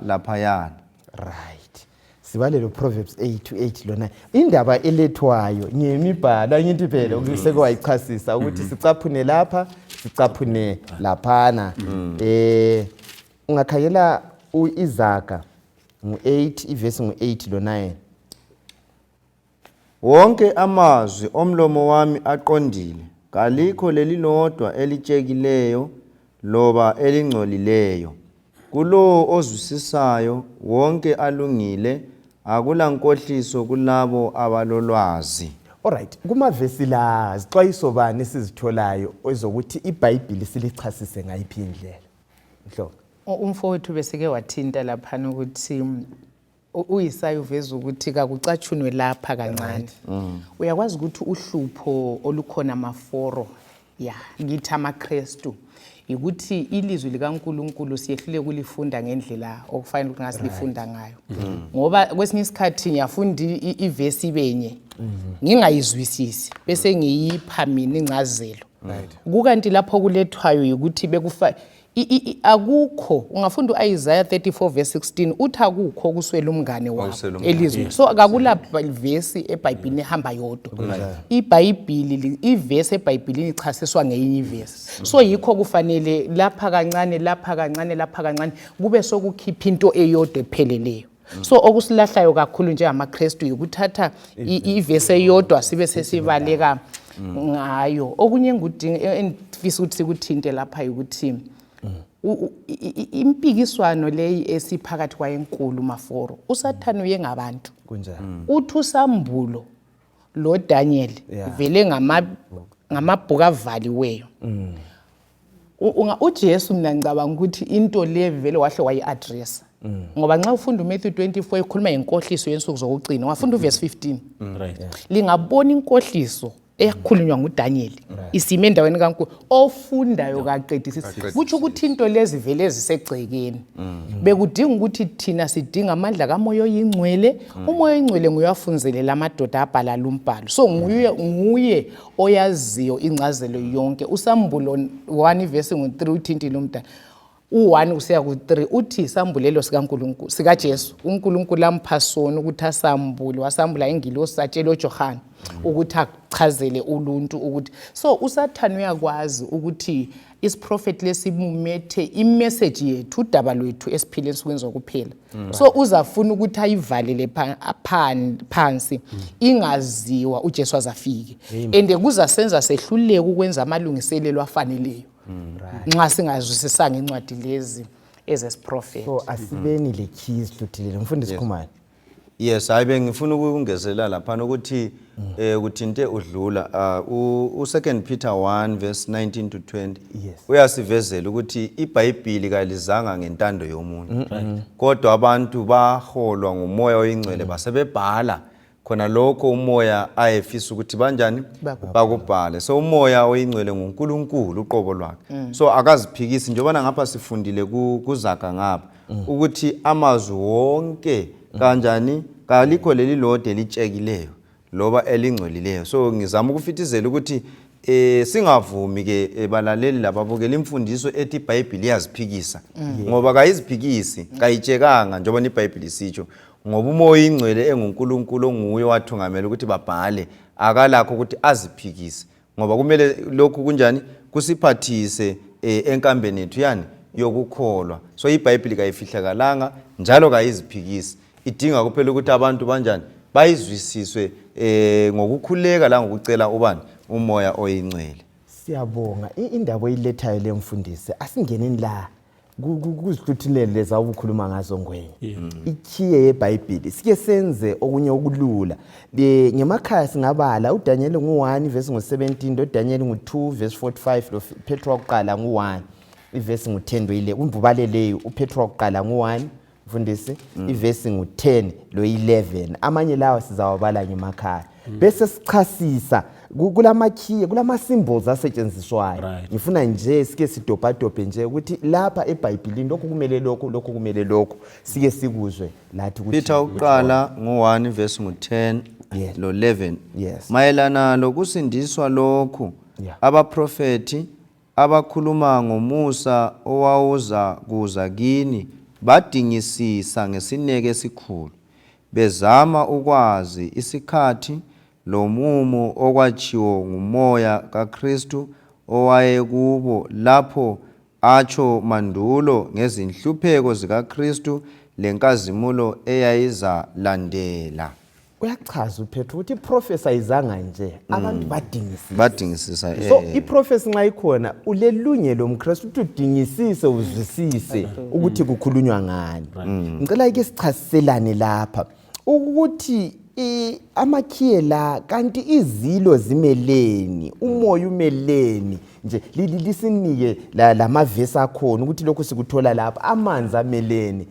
laphayana. Right. Sibalelo Proverbs 8-8 lona indaba elethwayo ngemibhalo ngithi phela ukuseke wayichasisa ukuthi sicaphune lapha sicaphune laphana ungakhayela uIzaka ngo8 ivesi ngo8 lo9 wonke amazwi omlomo wami aqondile kalikho lelilodwa elitshekileyo loba elingcolileyo kulo ozwisisayo wonke alungile akula nkohliso kulabo abalolwazi. Alright kumavesi la zixwayiso bani sizitholayo ezokuthi iBhayibheli silichasise ngayiphi indlela mhlobo? Umfowethu besike wathinta lapha ukuthi uIsaya uveza ukuthi kakucatshunwe lapha kancane. Uyakwazi ukuthi uhlupho olukhona maforo ngithi amaKristu ukuthi ilizwi likaNkulunkulu siyehlule kulifunda ngendlela okufanele ukuthi ngasilifunda ngayo ngoba kwesinye isikhathi ngiyafunda ivesi ibenye ngingayizwisisi bese ngiyipha mina incazelo kukanti lapho kulethwayo ukuthi bekufa akukho ungafunda uIsaiah 34 verse 16 uthi akukho kuswela umngane wakho elizweni so akula vesi eBhayibhelini ehamba yodwa iBhayibheli ivesi eBhayibhelini ichasiswa ngeyinye ivesi so yikho kufanele lapha kancane kube sokukhipha into eyodwa epheleleyo so okusilahlayo kakhulu njengamaKristu ukuthatha ivesi eyodwa sibe sesibaleka ngayo okunye engifisa ukuthi sikuthinte lapha ukuthi impikiswano leyi esiphakathi kwayenkulu maforo uSathane uye ngabantu kunjani uthi usambulo lo Daniel vele ngamabhuku avaliweyo uJesu mina ngicabanga ukuthi into le vele wahle wayiaddressa ngoba nxa ufunda uMatthew 24 ikhuluma ngenkohliso yensuku zokugcina wafunda uverse 15 lingabona inkohliso ekhulunywa nguDaniel isime endaweni kaNkulunkulu ofundayo kaqedisisi kuthi ukuthi into lezi vele ezisegcekeni bekudinga ukuthi thina sidinga amandla kamoya oyingcwele umoya oyingcwele nguyafunzelela amadoda abhala lumbhalo so nguye oyaziyo incazelo yonke usambulo 1 verse ngo3 uthintile lumdala u1 kusiya ku3 uthi isambulelo sikaNkulunkulu sikaJesu uNkulunkulu ampha sona ukuthi asambule wasambula ingilosi satshela uJohane ukuthi achazele uluntu ukuthi so uSathane uyakwazi ukuthi isiprofeti lesimumethe imessage yethu udaba lwethu esiphile ensukwini zokuphela so uzafuna ukuthi ayivalele phansi ingaziwa uJesu azafike ende kuzasenza sehluleke ukwenza amalungiselelo afaneleyo nxa singazwisisanga incwadi lezi ezesiprofeti so asibeni le keys tuthile mfundisi Khumalo Yes, hayi ngifuna ukungezela lapha ukuthi kuthinte udlula u2 Peter 1 verse 19 to 20 uyasivezela ukuthi iBhayibheli kalizanga ngentando yomuntu kodwa abantu baholwa ngumoya oyingcwele basebebhala khona lokho umoya ayefisa ukuthi banjani bakubhale. So umoya oyingcwele nguNkulunkulu uqobo lwakhe. So akaziphikisi njengoba ngapha sifundile kuzaga ngapha ukuthi amazwi wonke kanjani kalikho leli lode litshekileyo loba elingcwelileyo. So ngizama ukufitizela ukuthi singavumi ke balaleli lababukela imfundiso ethi iBhayibheli iyaziphikisa ngoba kayiziphikisi kayitshekanga njengoba iBhayibheli isitsho ngoba umoya oyingcwele enguNkulunkulu onguye wathungamela ukuthi babhale akalakho ukuthi aziphikise ngoba kumele lokhu kunjani kusiphathise enkambeni yethu yani yokukholwa. So iBhayibheli kayifihlakalanga njalo kayiziphikisi idinga kuphela ukuthi abantu banjani bayizwisiswe ngokukhuleka la ngokucela ubani umoya oyingcwele. Siyabonga indaba oyilethayo lemfundisi asingeneni la kuzihluthulele leza ubukhuluma ngazo ngwenye ikhiye yeBhayibheli sike senze okunye okulula ngemakhaya singabala uDaniel ngu1 verse ngo17 uDaniel ngu2 verse 45 lo Petro wokuqala ngu1 iverse ngu10 loyile umvubaleleyo uPetro wokuqala ngu1 mfundisi iverse ngu10 lo 11 amanye lawa sizawabala ngemakhaya bese sichasisa kulamakhiye kulama symbols asetshenziswayo ngifuna nje sike sidobhadobhe nje ukuthi lapha eBhayibhelini lokho kumele lokho kumele lokho sike sikuzwe lathi ukuthi Peter uqala ngo1 verse ngu10 lo 11 mayelana lokusindiswa lokhu abaprofeti abakhuluma ngomusa owawuza kuza kini badingisisa ngesineke esikhulu bezama ukwazi isikhathi lomumo okwachiwo ngumoya kaKristu owaye kubo lapho acho mandulo ngezinhlupheko zikaKristu lenkazimulo eyayiza landela. Uyachaza uPetro ukuthi iprofesi ayizanga nje abantu badingisisa. So iprofesi nxa ikhona ulelungelo lomKristu ukuthi udingisise uzwisise ukuthi kukhulunywa ngani. Ngicela ke sichaziselane lapha ukuthi amakhiye la kanti izilo zimeleni umoya umeleni nje lisinike lamavesi akhona ukuthi lokho sikuthola lapha amanzi ameleni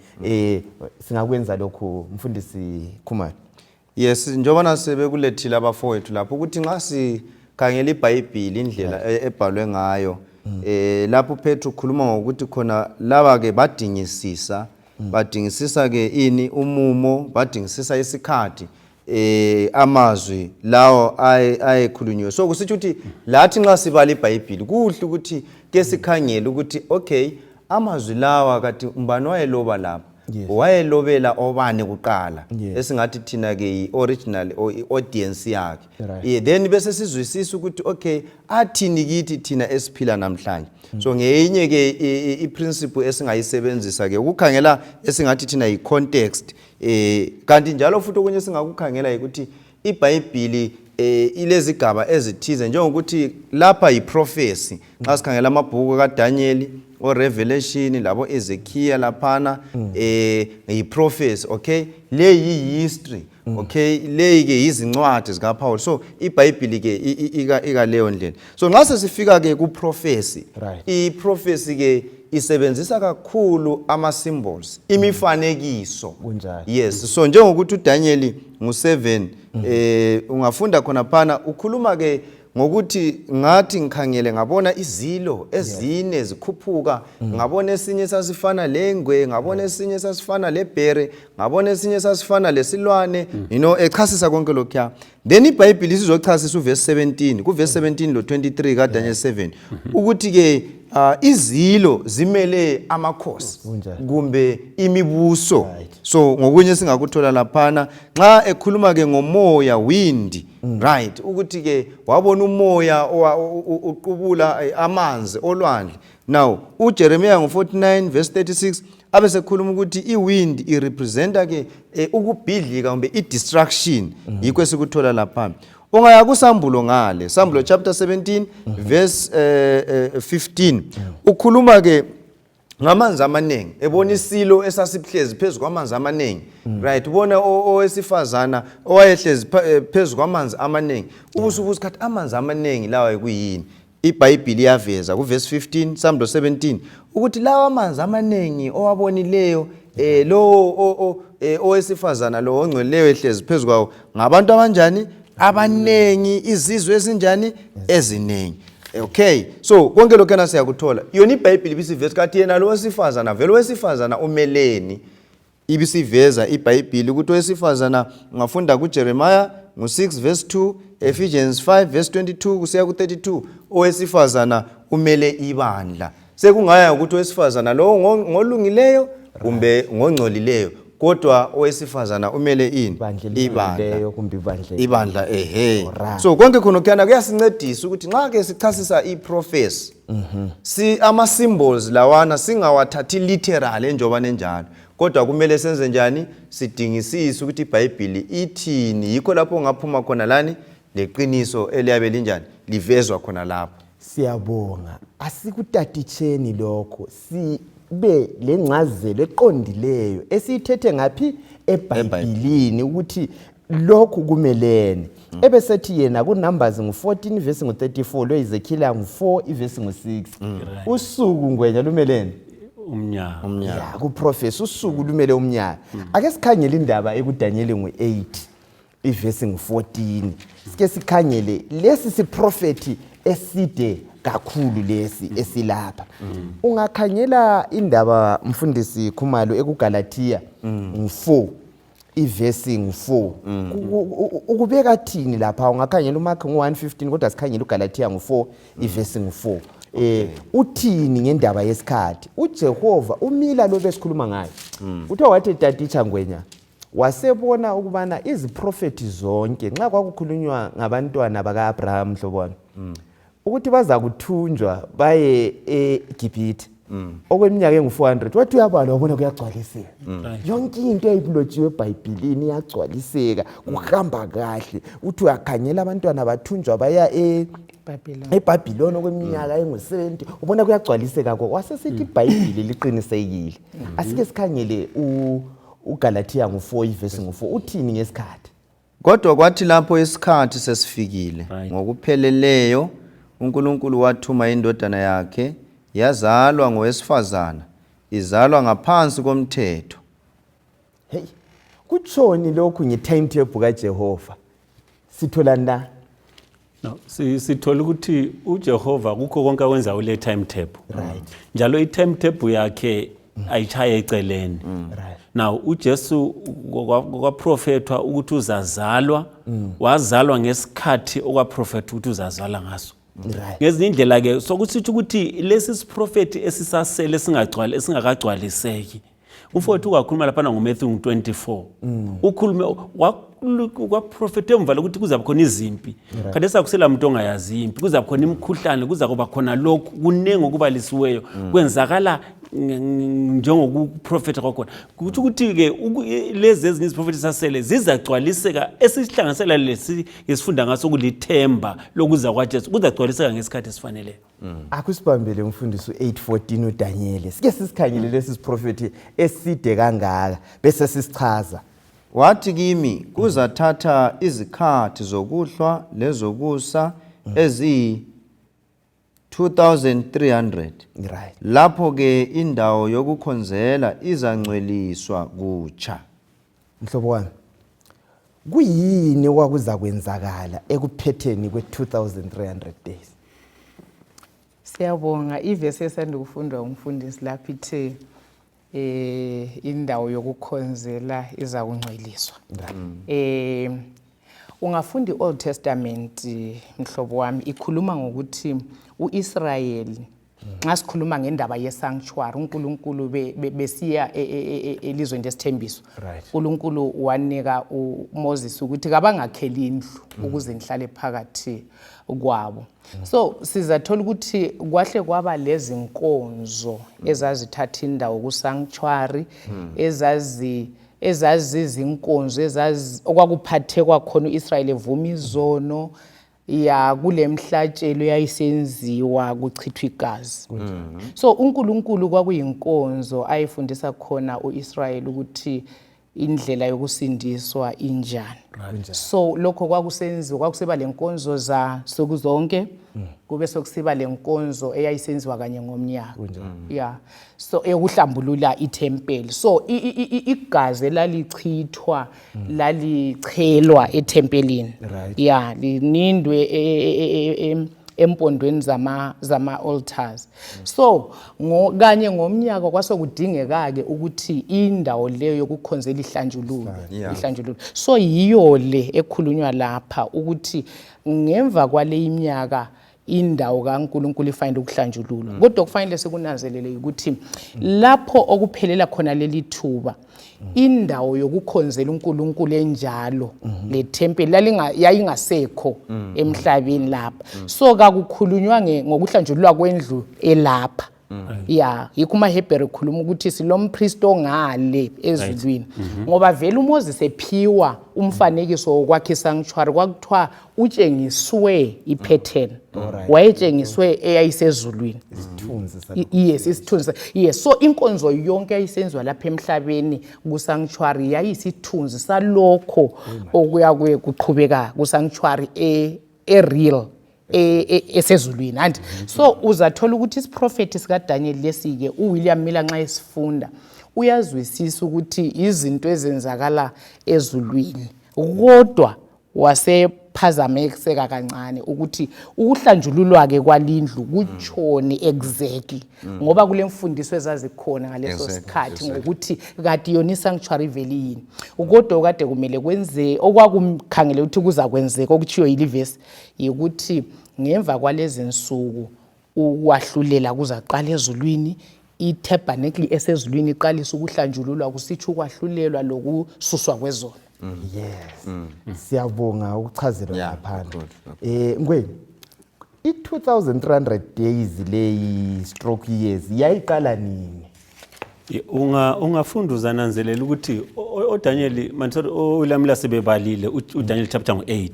singakwenza lokho mfundisi Khumalo. Yes, njengoba nasebekulethile abafowethu lapho ukuthi nxa sikhangela iBhayibheli indlela ebhalwe ngayo lapho Petro ukhuluma ngokuthi khona laba ke badingisisa ke ini umumo badingisisa isikhathi amazwi lawo ayekhulunywe. So kusitsho ukuthi lathi nxa sibala iBhayibheli kuhle ukuthi ke sikhangele ukuthi okay amazwi lawa kathi umbani wayeloba lapha wayelobela obani kuqala esingathi thina ke original audience yakhe then bese sizwisisa ukuthi okay athini kithi thina esiphila namhlanje. So ngenye ke iprinciple esingayisebenzisa ke ukukhangela esingathi thina icontext kanti njalo futhi okunye singakukhangela ukuthi iBhayibheli ilezigaba ezithize njengokuthi lapha iprofesi nxa sikhangela amabhuku kaDaniel oRevelation labo Ezekiel laphana iprofesi okay le history okay le ke izincwadi zika Paul. So iBhayibheli ke ika leyo ndlela. So nxa sesifika ke kuprofesi iprofesi ke isebenzisa kakhulu ama symbols imifanekiso. Yes, so njengokuthi uDaniel ngu7 ungafunda khona phana ukhuluma ke ngokuthi ngathi ngikhangele ngabona izilo ezine zikhuphuka ngabona esinye sasifana lengwe ngabona esinye sasifana lebhere ngabona esinye sasifana lesilwane echasisa konke lokho. Then iBhayibheli sizochasisa uverse 17 kuverse 17 lo 23 kaDaniel 7 ukuthi ke izilo zimele amakhosi kumbe imibuso. So ngokunye singakuthola laphana nxa ekhuluma ke ngomoya wind right ukuthi ke wabona umoya uqubula amanzi olwandle. Now uJeremiah ngo49 verse 36 abesekhuluma ukuthi iwind irepresenta ke ukubhidlika kumbe idistraction yikho esikuthola lapha. Ungaya kusambulo ngale Sambulo chapter 17 verse 15 ukhuluma ke ngamanzi amaningi ebona isilo esasihlezi phezulu kwamanzi amaningi right ubona owesifazana owayehlezi phezulu kwamanzi amaningi ubusubuza kathi amanzi amaningi lawa ekuyini iBhayibheli iyaveza ku verse 15 Psalm 17 ukuthi lawa amanzi amaningi owabonileyo lo owesifazana lo ongcweleyo ehlezi phezulu kwawo ngabantu abanjani abanengi izizwe ezinjani eziningi. Okay, so konke lokho kana siyakuthola yona iBhayibheli bisiveza kathi yena lo wesifazana vele wesifazana umeleni ibisiveza iBhayibheli ukuthi wesifazana ungafunda kuJeremiah ngo6 verse 2 Ephesians 5 verse 22 kusiya ku32 owesifazana umele ibandla sekungaya ukuthi wesifazana lo ngolungileyo kumbe ngongcolileyo kodwa owesifazana umele ini ibandla so konke khona kana kuyasincedisa ukuthi nxa ke sichasisa iprofesi si ama symbols lawana singawathathi literal enjobane enjalo kodwa kumele senze njani sidingisise ukuthi iBhayibheli ithini yikho lapho ungaphuma khona lani leqiniso eliyabe linjani livezwa khona lapho. Siyabonga asikutatitsheni lokho sibe lencazelo eqondileyo esiyithethe ngapi eBhayibhelini ukuthi lokhu kumelene ebesethi yena ku Numbers ngo14 verse ngo34 lo Ezekiel ngo4 verse ngo6 usuku ngwenya lumelene umnyaka ku prophecy usuku lumele umnyaka ake sikhangele indaba ekuDaniel ngo8 verse ngo14 sike sikhangele lesi siprofeti eside kakhulu lesi esilapha ungakhangela indaba mfundisi Khumalo ekuGalatia ngo4 ivesi ngo4 ukubeka thini lapha ungakhangela uMark ngo1:15 kodwa sikhangela uGalatia ngo4 ivesi ngo4 uthini ngendaba yesikhathi uJehova umila lo besikhuluma ngayo uthe wathi taticha ngwenya wasebona ukubana iziprofeti zonke nxa kwakukhulunywa ngabantwana bakaAbraham mhlobona ukuthi baza kuthunjwa baye eGibhithe okweminyaka engu400 wathi uyabala wabona kuyagcwaliseka yonke into eyibulotshiwe eBhayibhelini iyagcwaliseka kuhamba kahle uthi uyakhangela abantwana bathunjwa baya eBhabhiloni okweminyaka engu70 ubona kuyagcwaliseka wasesithi iBhayibheli liqinisekile asike sikhangele uGalatia ngo4 verse ngo4 uthini ngesikhathi kodwa kwathi lapho isikhathi sesifikile ngokupheleleyo uNkulunkulu wathuma indodana yakhe yazalwa ngowesifazana izalwa ngaphansi komthetho. Hey kutshoni lokhu nge-timetable kaJehova sithola na no sithola ukuthi uJehova kukho konke akwenza ule timetable njalo i-timetable yakhe ayichaya eceleni now uJesu kwaprofethwa ukuthi uzazalwa wazalwa ngesikhathi okwaprofethwa ukuthi uzazalwa ngaso ngezinye indlela ke sokusithi ukuthi lesi siprofeti esisasele singagcwali esingakagcwaliseki ufowethu ukakhuluma lapha ngoMatthew 24 ukhulume kwaprofete emva ukuthi kuzabe khona izimpi kade sakusela umuntu ongayazi impi kuzabe khona imikhuhlane kuzakuba khona lokhu kunenge okubalisiweyo kwenzakala njengokuprofeta kwakhona ukuthi ukuthi ke lezi ezinye iziprofeti sasele zizagcwaliseka esihlanganisela lesi esifunda ngaso kulithemba lokuza kwaJesu kuzagcwaliseka ngesikhathi esifanele akusibambele umfundisi 8:14 uDaniel sike sisikhangele lesi siprofeti eside kangaka bese sisichaza wathi kimi kuzathatha izikhathi zokuhlwa lezokusa ezi 2300 lapho ke indawo yokukhonzela izangcweliswa kutsha. Mhlobo wami kuyini okwakuza kwenzakala ekuphetheni kwe2300 days? Siyabonga ivesi esandukufundwa umfundisi lapha ithe indawo yokukhonzela iza kungcweliswa. Ungafunda iOld Testament mhlobo wami ikhuluma ngokuthi uIsrayeli nxa sikhuluma ngendaba yesanctuary uNkulunkulu besiya elizweni lesithembiso uNkulunkulu wanika uMoses ukuthi kabangakheli indlu ukuze ngihlale phakathi kwabo. So sizathola ukuthi kwahle kwaba lezi nkonzo ezazithatha indawo kusanctuary ezazizinkonzo okwakuphethwe kwakhona uIsrayeli evuma izono ya kule mhlatshelo yayisenziwa kuchithwa igazi. So uNkulunkulu kwakuyinkonzo ayifundisa khona uIsrael ukuthi indlela yokusindiswa injani. So lokho kwakuseba lenkonzo za sokuzonke kube sokusiba lenkonzo eyayisenziwa kanye ngomnyaka. Yeah. So eyokuhlambulula ithempeli. So igazi lalichithwa lalichelwa ethempelini. Yeah, linindwe empondweni zama altars. So kanye ngomnyaka kwasokudingeka ke ukuthi indawo leyo yokukhonzela ihlanjululwe. So yiyo le ekhulunywa lapha ukuthi ngemva kwale iminyaka indawo kaNkulunkulu ifanele ukuhlanjululwa. Kodwa kufanele sikunanzelele ukuthi lapho okuphelela khona leli thuba indawo yokukhonzela uNkulunkulu enjalo le temple yayingasekho emhlabeni lapha. So kakukhulunywa ngokuhlanjululwa kwendlu elapha. Yeah, yikho umaHebheru ekhuluma ukuthi silompriest ongale ezulwini. Ngoba vele uMoses ephiwa umfanekiso wokwakha isanctuary kwakuthiwa utshengiswe ipattern. Wayetshengiswe eyayisezulwini. Yes, isithunzi. Yes, so inkonzo yonke yayisenziwa lapha emhlabeni kusanctuary yayisithunzi salokho okuya kuqhubeka kusanctuary real esezulwini. And so uzathola ukuthi isiprofeti sika Daniel lesike uWilliam Miller nxa esifunda uyazwisisa ukuthi izinto ezenzakala ezulwini kodwa wasephazamiseka kancane ukuthi ukuhlanjululwa ke kwalindlu kutshone exactly ngoba kule mfundiso ezazikhona ngaleso sikhathi ngokuthi kade yona isanctuary vele yini kodwa kade kumele kwenze okwakumkhangele ukuthi kuza kwenzeka okuchiyo yilivesi ukuthi ngemva kwalezi insuku ukwahlulela kuzaqala ezulwini itabernacle esezulwini iqalisa ukuhlanjululwa kusitsho ukwahlulelwa lokususwa kwezona. Yes. Siyabonga ukuchazelwa ngaphandle. Ngweni i-2300 days leyi stroke years yayiqala nini? Ungafunda uzananzelela ukuthi oDaniel manthori olamla sebebalile uDaniel chapter 8.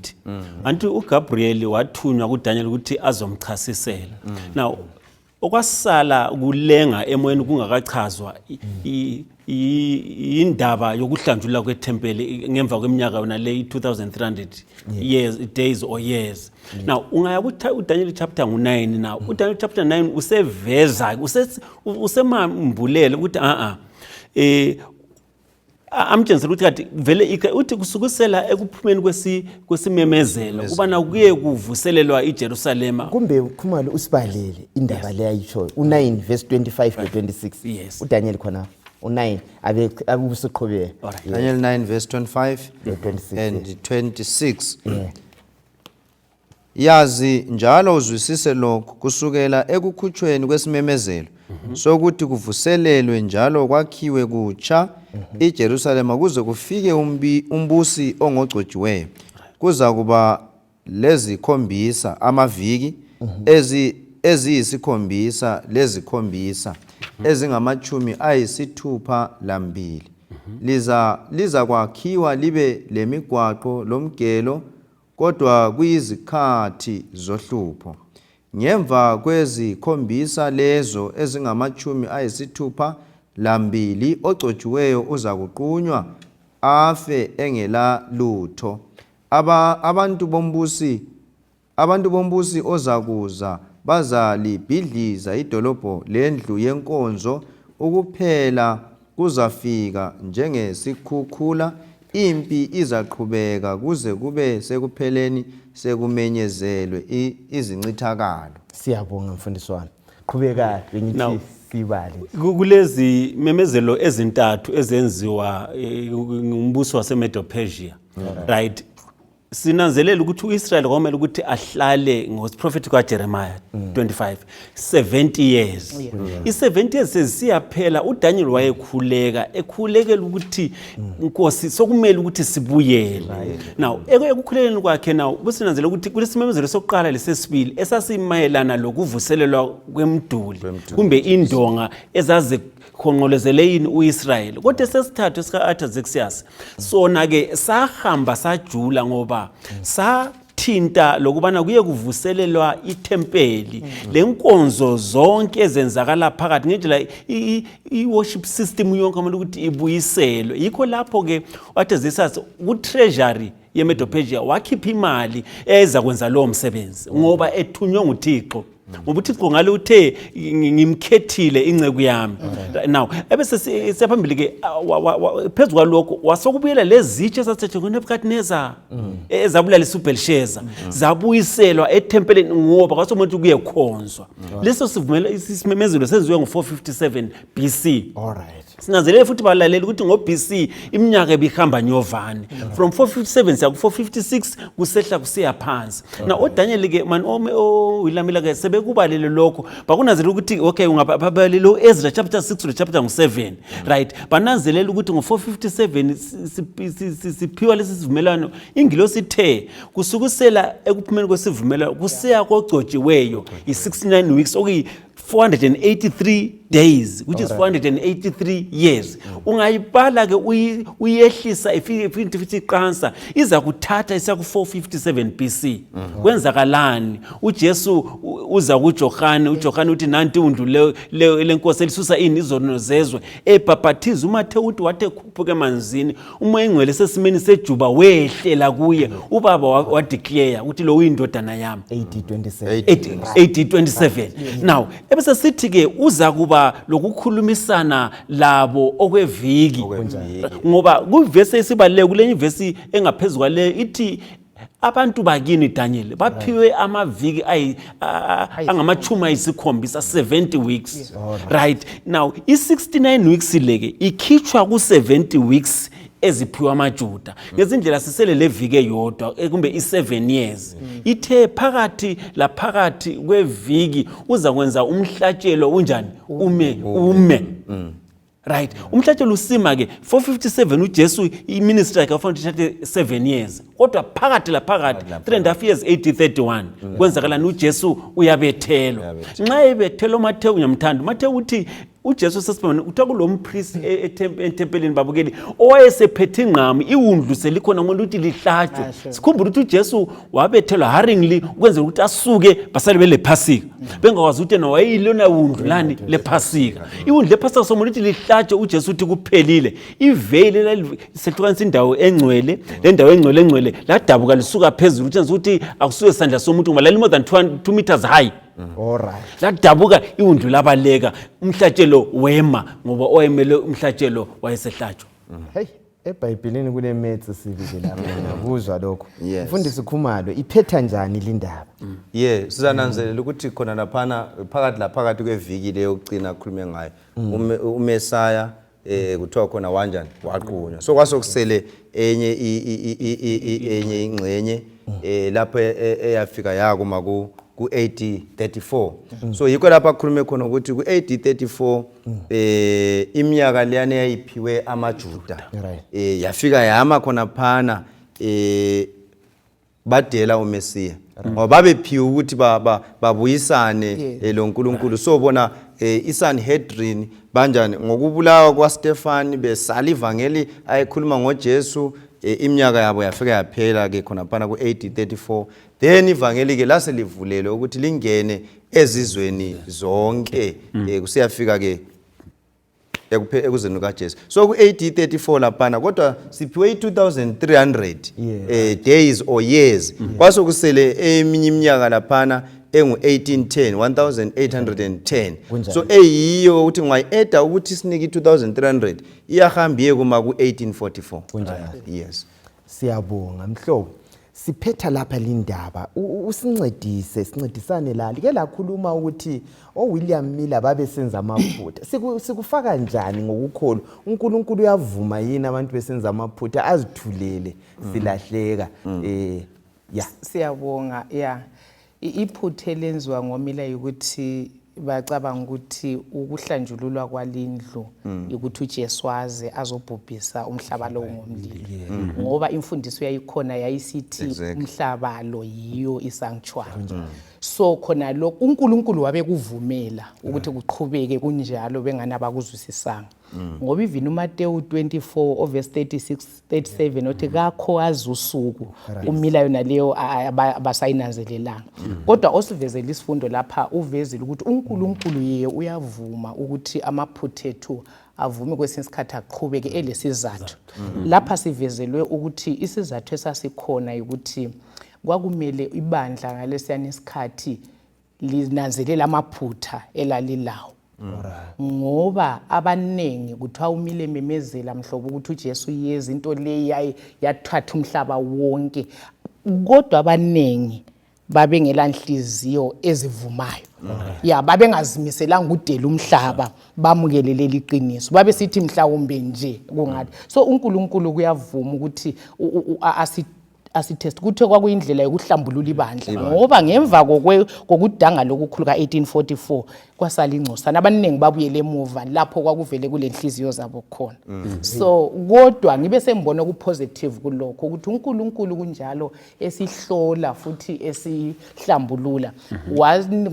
Anti uGabriel wathunywa kuDaniel ukuthi azomchasisela. Now okwasala kulenga emoyeni kungakachazwa indaba yokuhlanjululwa kwethempeli ngemva kweminyaka yona le 2300 years days or years. Now ungaya kuthi uDaniel chapter 9 now uDaniel chapter 9 useveza usemambulele ukuthi amtshenzela ukuthi kade vele uthi kusukusela ekuphumeni kwesimemezelo kubana kuye kuvuselelwa iJerusalema kumbe khumalo usibalele indaba le ayitsho u9 verse 25 to 26 uDaniel khona u9 akusiqhubeke Daniel 9 verse 25 and 26 yazi njalo uzwisise lokho kusukela ekukhutshweni kwesimemezelo sokuthi kuvuselelwe njalo kwakhiwe kutsha iJerusalema kuze kufike umbusi ongogcotshiweyo kuza kuba lezikhombisa amaviki eziyisikhombisa lezikhombisa ezingamachumi ayisithupha lambili liza kwakhiwa libe lemigwaqo lomgelo kodwa kuyizikhathi zohlupho ngemva kwezikhombisa lezo ezingamachumi ayisithupha lambili ogcotshiweyo uza kuqunywa afe engela lutho abantu bombusi ozakuza bazalibhidliza idolobho lendlu yenkonzo ukuphela kuzafika njengesikhukhula impi izaqhubeka kuze kube sekupheleni sekumenyezelwe izincithakalo. Siyabonga mfundiswana qhubeka bengithi sibali kulezi memezelo ezintathu ezenziwa ngumbuso waseMedo-Persia right sinanzelela ukuthi uIsrael kwamele ukuthi ahlale ngosiprophetic kaJeremiah 25 70 years i70 years sesiyaphela uDaniel ekhulekela ukuthi inkosi sokumele ukuthi sibuyele now ekukhulekeni kwakhe now kusinanzelela ukuthi kulesimemezelo sokuqala lesesibili esasimayelana lokuvuselelwa kwemiduli kumbe indonga ezaze khonqolezele yini uIsrael kodwa sesithathu esika Artaxerxes sona ke sahamba sajula ngoba sathi wathinta lokubana kuye kuvuselelwa ithempeli lenkonzo zonke ezenzakala phakathi ngendlela i-worship system yonke kumele ukuthi ibuyiselwe. Yikho lapho ke wathi zisase ku-treasury yeMedo-Persia wakhipha imali eza kwenza lowo msebenzi ngoba ethunywe nguThixo. Ngoba uThixo ngale uthe ngimkhethile inceku yami. Now ebese siyaphambili ke phezu kwalokho wasokubuyela lezi zitshe ezasethe ngoNebukadnezar ezabulala uBelshazzar zabuyiselwa ethempelini ngoba kwasomuntu kuyekhonzwa. Leso sivumela isimemezelo senziwe ngo457 BC. Alright. Sinanzelele futhi balalela ukuthi ngo-BC iminyaka ebihamba nyovane from 457 siya ku456 kusehla kusiya phansi. Na oDaniel ke man William ke sebekubalele lokho bakunanzelela ukuthi okay ungababalelo Ezra chapter 6 to chapter 7 right bananzelela ukuthi ngo457 siphiwa lesi sivumelano ingilosi ithe kusukusela ekuphumeni kwesivumelano kusiya kogcotshiweyo i69 weeks okuyi 483 days, which is 483 years. Ungayibhala ke uyehlisa ifike iqansa iza kuthatha isa ku 457 BC. Kwenzakalani? uJesu uza kuJohane, uJohane uthi nanti undlu lenkosi elisusa ini izono zezwe ebhaphathiza uMathewu uthi wathe khuphuka emanzini umoya engcwele sesimeni sejuba wehlela kuye ubaba wadeclare uthi lo uyindodana yami. AD 27. Now ebese sithi ke uza kuba lokukhulumisana labo okweviki ngoba kuvesi esibaleke kulenye ivesi engaphezulu kwale ithi abantu bakini Daniel baphiwe amaviki angamachumi ayisikhombisa 70 weeks. Right now i69 weeks leke ikhitshwa ku70 weeks eziphiwa amaJuda ngezindlela sisele levike yodwa kumbe i7 years ithe phakathi la phakathi kweviki uza kwenza umhlatshelo unjani ume right umhlatshelo usima ke 457 uJesu iministry yakhe afanele ithathe 7 years kodwa phakathi la phakathi 3.5 years 831 kwenzakala uJesu uyabethelwa nxa ebethelwa uMathewu uyamthanda uMathewu uthi uJesu sesibona uthaku lo mpriest etempelini babukeli owayesephethe ingqamu iwundlu selikhona ngomuntu uthi lihlatshwe sikhumbula ukuthi uJesu wabethelwa haringly ukwenza ukuthi asuke basale belephasika bengakwazi ukuthi yena wayeyilona wundlu lani lephasika iwundlu lephasika somuntu uthi lihlatshwe uJesu uthi kuphelile iveli lesehlukanisa indawo engcwele le ndawo engcwele ladabuka lisuka phezulu ukuthi akusuke isandla somuntu ngoba lali more than 2 meters high. Alright. Ladabuka iwundlu labaleka umhlatshelo wema ngoba oyemele umhlatshelo wayesehlatshwa. Hey, eBhayibhelini kule maths sivike lapha ukuzwa lokho. Mfundisi Khumalo iphetha njani lindaba? Sizananzelela ukuthi khona laphana phakathi kweviki leyo ugcina khulume ngayo. uMesaya kuthiwa khona wanjani waqunywa. So kwasokusele enye ingxenye lapho eyafika yakuma ku AD 34. So yikho lapha khulume khona ukuthi ku AD 34 iminyaka leyana yayiphiwe amaJuda yafika yama khona phana badela uMesiya ngoba babephiwe ukuthi babuyisane lo nkulunkulu. So bona iSanhedrin banjani ngokubulawa kwaStefani besala ivangeli ayikhuluma ngoJesu iminyaka yabo yafika yaphela ke khona phana ku AD 34. Then ivangeli ke lase livulelwe ukuthi lingene ezizweni zonke kusiyafika ke ekuzeni kaJesu. So ku AD 34 laphana kodwa siphiwe 2300 days or years kwasokusele eminye iminyaka laphana engu1810 so eyiyo ukuthi ungayi-eda ukuthi sinike 2300 iyahambiye kuma ku1844. Yes. Siyabonga mhlobo. Siphetha lapha lindaba sincedisane lali ke lakhuluma ukuthi William Miller babesenza amaphutha sikufaka njani ngokukholwa uNkulunkulu uyavuma yini abantu besenza amaphutha azithulele silahleka siyabonga iphutha lenziwa ngoMiller ukuthi bacabanga ukuthi ukuhlanjululwa kwalindlu ukuthi uJesu waze azobhubhisa umhlaba lo ngomlilo ngoba imfundiso yayikhona yayisithi umhlaba lo yiyo isanctuary. so khona lokho uNkulunkulu wabekuvumela ukuthi kuqhubeke kunjalo bengani abakuzwisisanga ngoba even uMateyu 24 verse 36 37 othi kakho azi usuku umila yona leyo abasayinanzelelanga kodwa osivezela isifundo lapha uvezile ukuthi uNkulunkulu yeye uyavuma ukuthi amaphutha ethu avume kwesinye isikhathi aqhubeke elesizathu lapha sivezelwe ukuthi isizathu esasikhona ukuthi kwakumele ibandla ngalesiyana isikhathi linanzelela amaphutha elalilawo ngoba abanengi kuthiwa umile memezela mhlobo ukuthi uJesu yeza into le yathatha umhlaba wonke kodwa abanengi babengela nhliziyo ezivumayo ya babengazimiselanga udela umhlaba bamukele leli qiniso babe sithi mhlawumbe nje kungathi so uNkulunkulu kuyavuma ukuthi asitest kuthe kwakuyindlela yokuhlambulula ibandla ngoba ngemva kokudanga lokukhulu ka1844 kwasala ingcosana abaningi babuyele emuva lapho kwakuvele kule nhliziyo zabo khona so kodwa ngibe sengibona okupositive kulokho ukuthi uNkulunkulu kunjalo esihlola futhi esihlambulula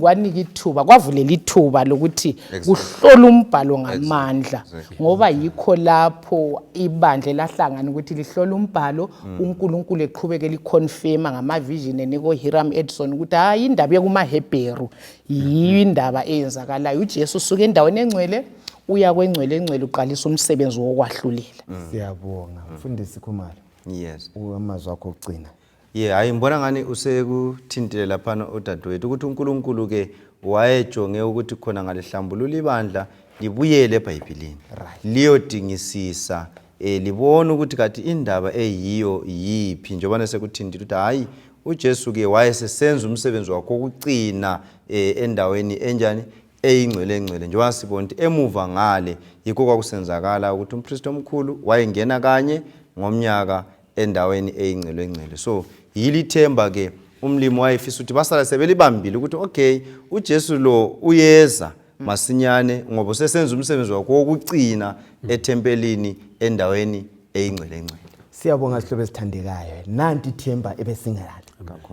wanika ithuba kwavulela ithuba lokuthi kuhlola umbhalo ngamandla ngoba yikho lapho ibandla lahlangana ukuthi lihlola umbhalo uNkulunkulu eqhubeke liconfirma ngamavision eniko Hiram Edson ukuthi hayi indaba yekumaHebheru yindaba eyenzakalayo uJesu usuke endaweni engcwele uya kwengcwele uqalisa umsebenzi wokwahlulela siyabonga mfundisi Khumalo yes amazwi akho okugcina hayi ngibona ngani usekuthintile lapha udadewethu ukuthi uNkulunkulu ke wayejonge ukuthi khona ngalihlambulula ibandla libuyele eBhayibhelini liyodingisisa libona ukuthi kathi indaba eyiyo yiphi njengoba sekuthintile ukuthi hayi uJesu ke wayesesenza umsebenzi wakhe wokucina endaweni enjani eyingcwele njengoba sibona ukuthi emuva ngale yikho kwakusenzakala ukuthi umpriest omkhulu wayengena kanye ngomnyaka endaweni eyingcwele so yilithemba ke umlimi wayefisa ukuthi basala sebelibambile ukuthi okay uJesu lo uyeza masinyane ngoba usesenza umsebenzi wakhe wokucina ethempelini endaweni eyingcwele siyabonga sihlobo esithandekayo nanti ithemba ebesingelalo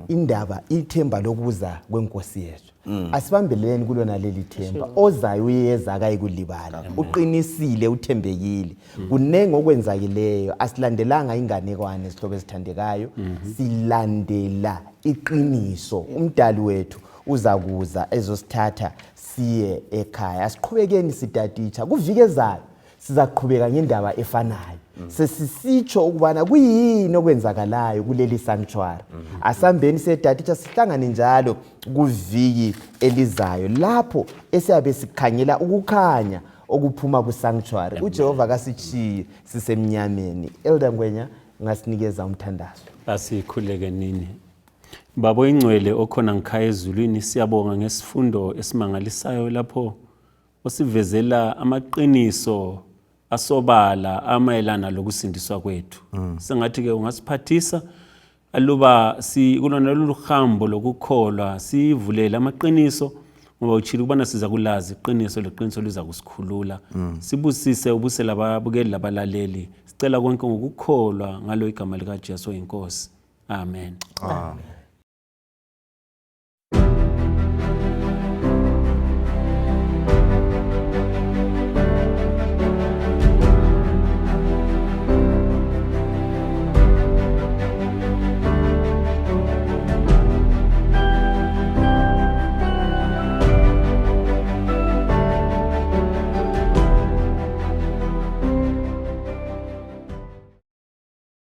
indaba ithemba lokuza kwenkosi yethu asibambeleni kulona leli themba ozayo uyeza akayikulibala uqinisile uthembekile kunenge okwenzakileyo asilandelanga inganekwane sihlobo esithandekayo silandela iqiniso umdali wethu uzakuza ezosithatha siye ekhaya asiqhubekeni sitatitsha kuvikezayo sizaqhubeka ngendaba efanayo sesisitsho ukubana kuyini okwenzakalayo kuleli sanctuary asambeni sedatitsha sihlangane njalo kuviki elizayo lapho esiyabe sikhangela ukukhanya okuphuma ku sanctuary uJehova kasichiye sisemnyameni Elder Ngwenya ngasinikeza umthandazo asikhuleke nini Baba ingcwele okhona ngikhaya ezulwini siyabonga ngesifundo esimangalisayo lapho osivezela amaqiniso asobala amayelana lokusindiswa kwethu sengathi ke ungasiphathisa aluba kulona lolu hambo lokukholwa sivulele amaqiniso ngoba uchile kubana siza kulazi iqiniso leqiniso liza kusikhulula sibusise ubusela ababukeli labalaleli sicela konke ngokukholwa ngalo igama lika Jesu inkosi amen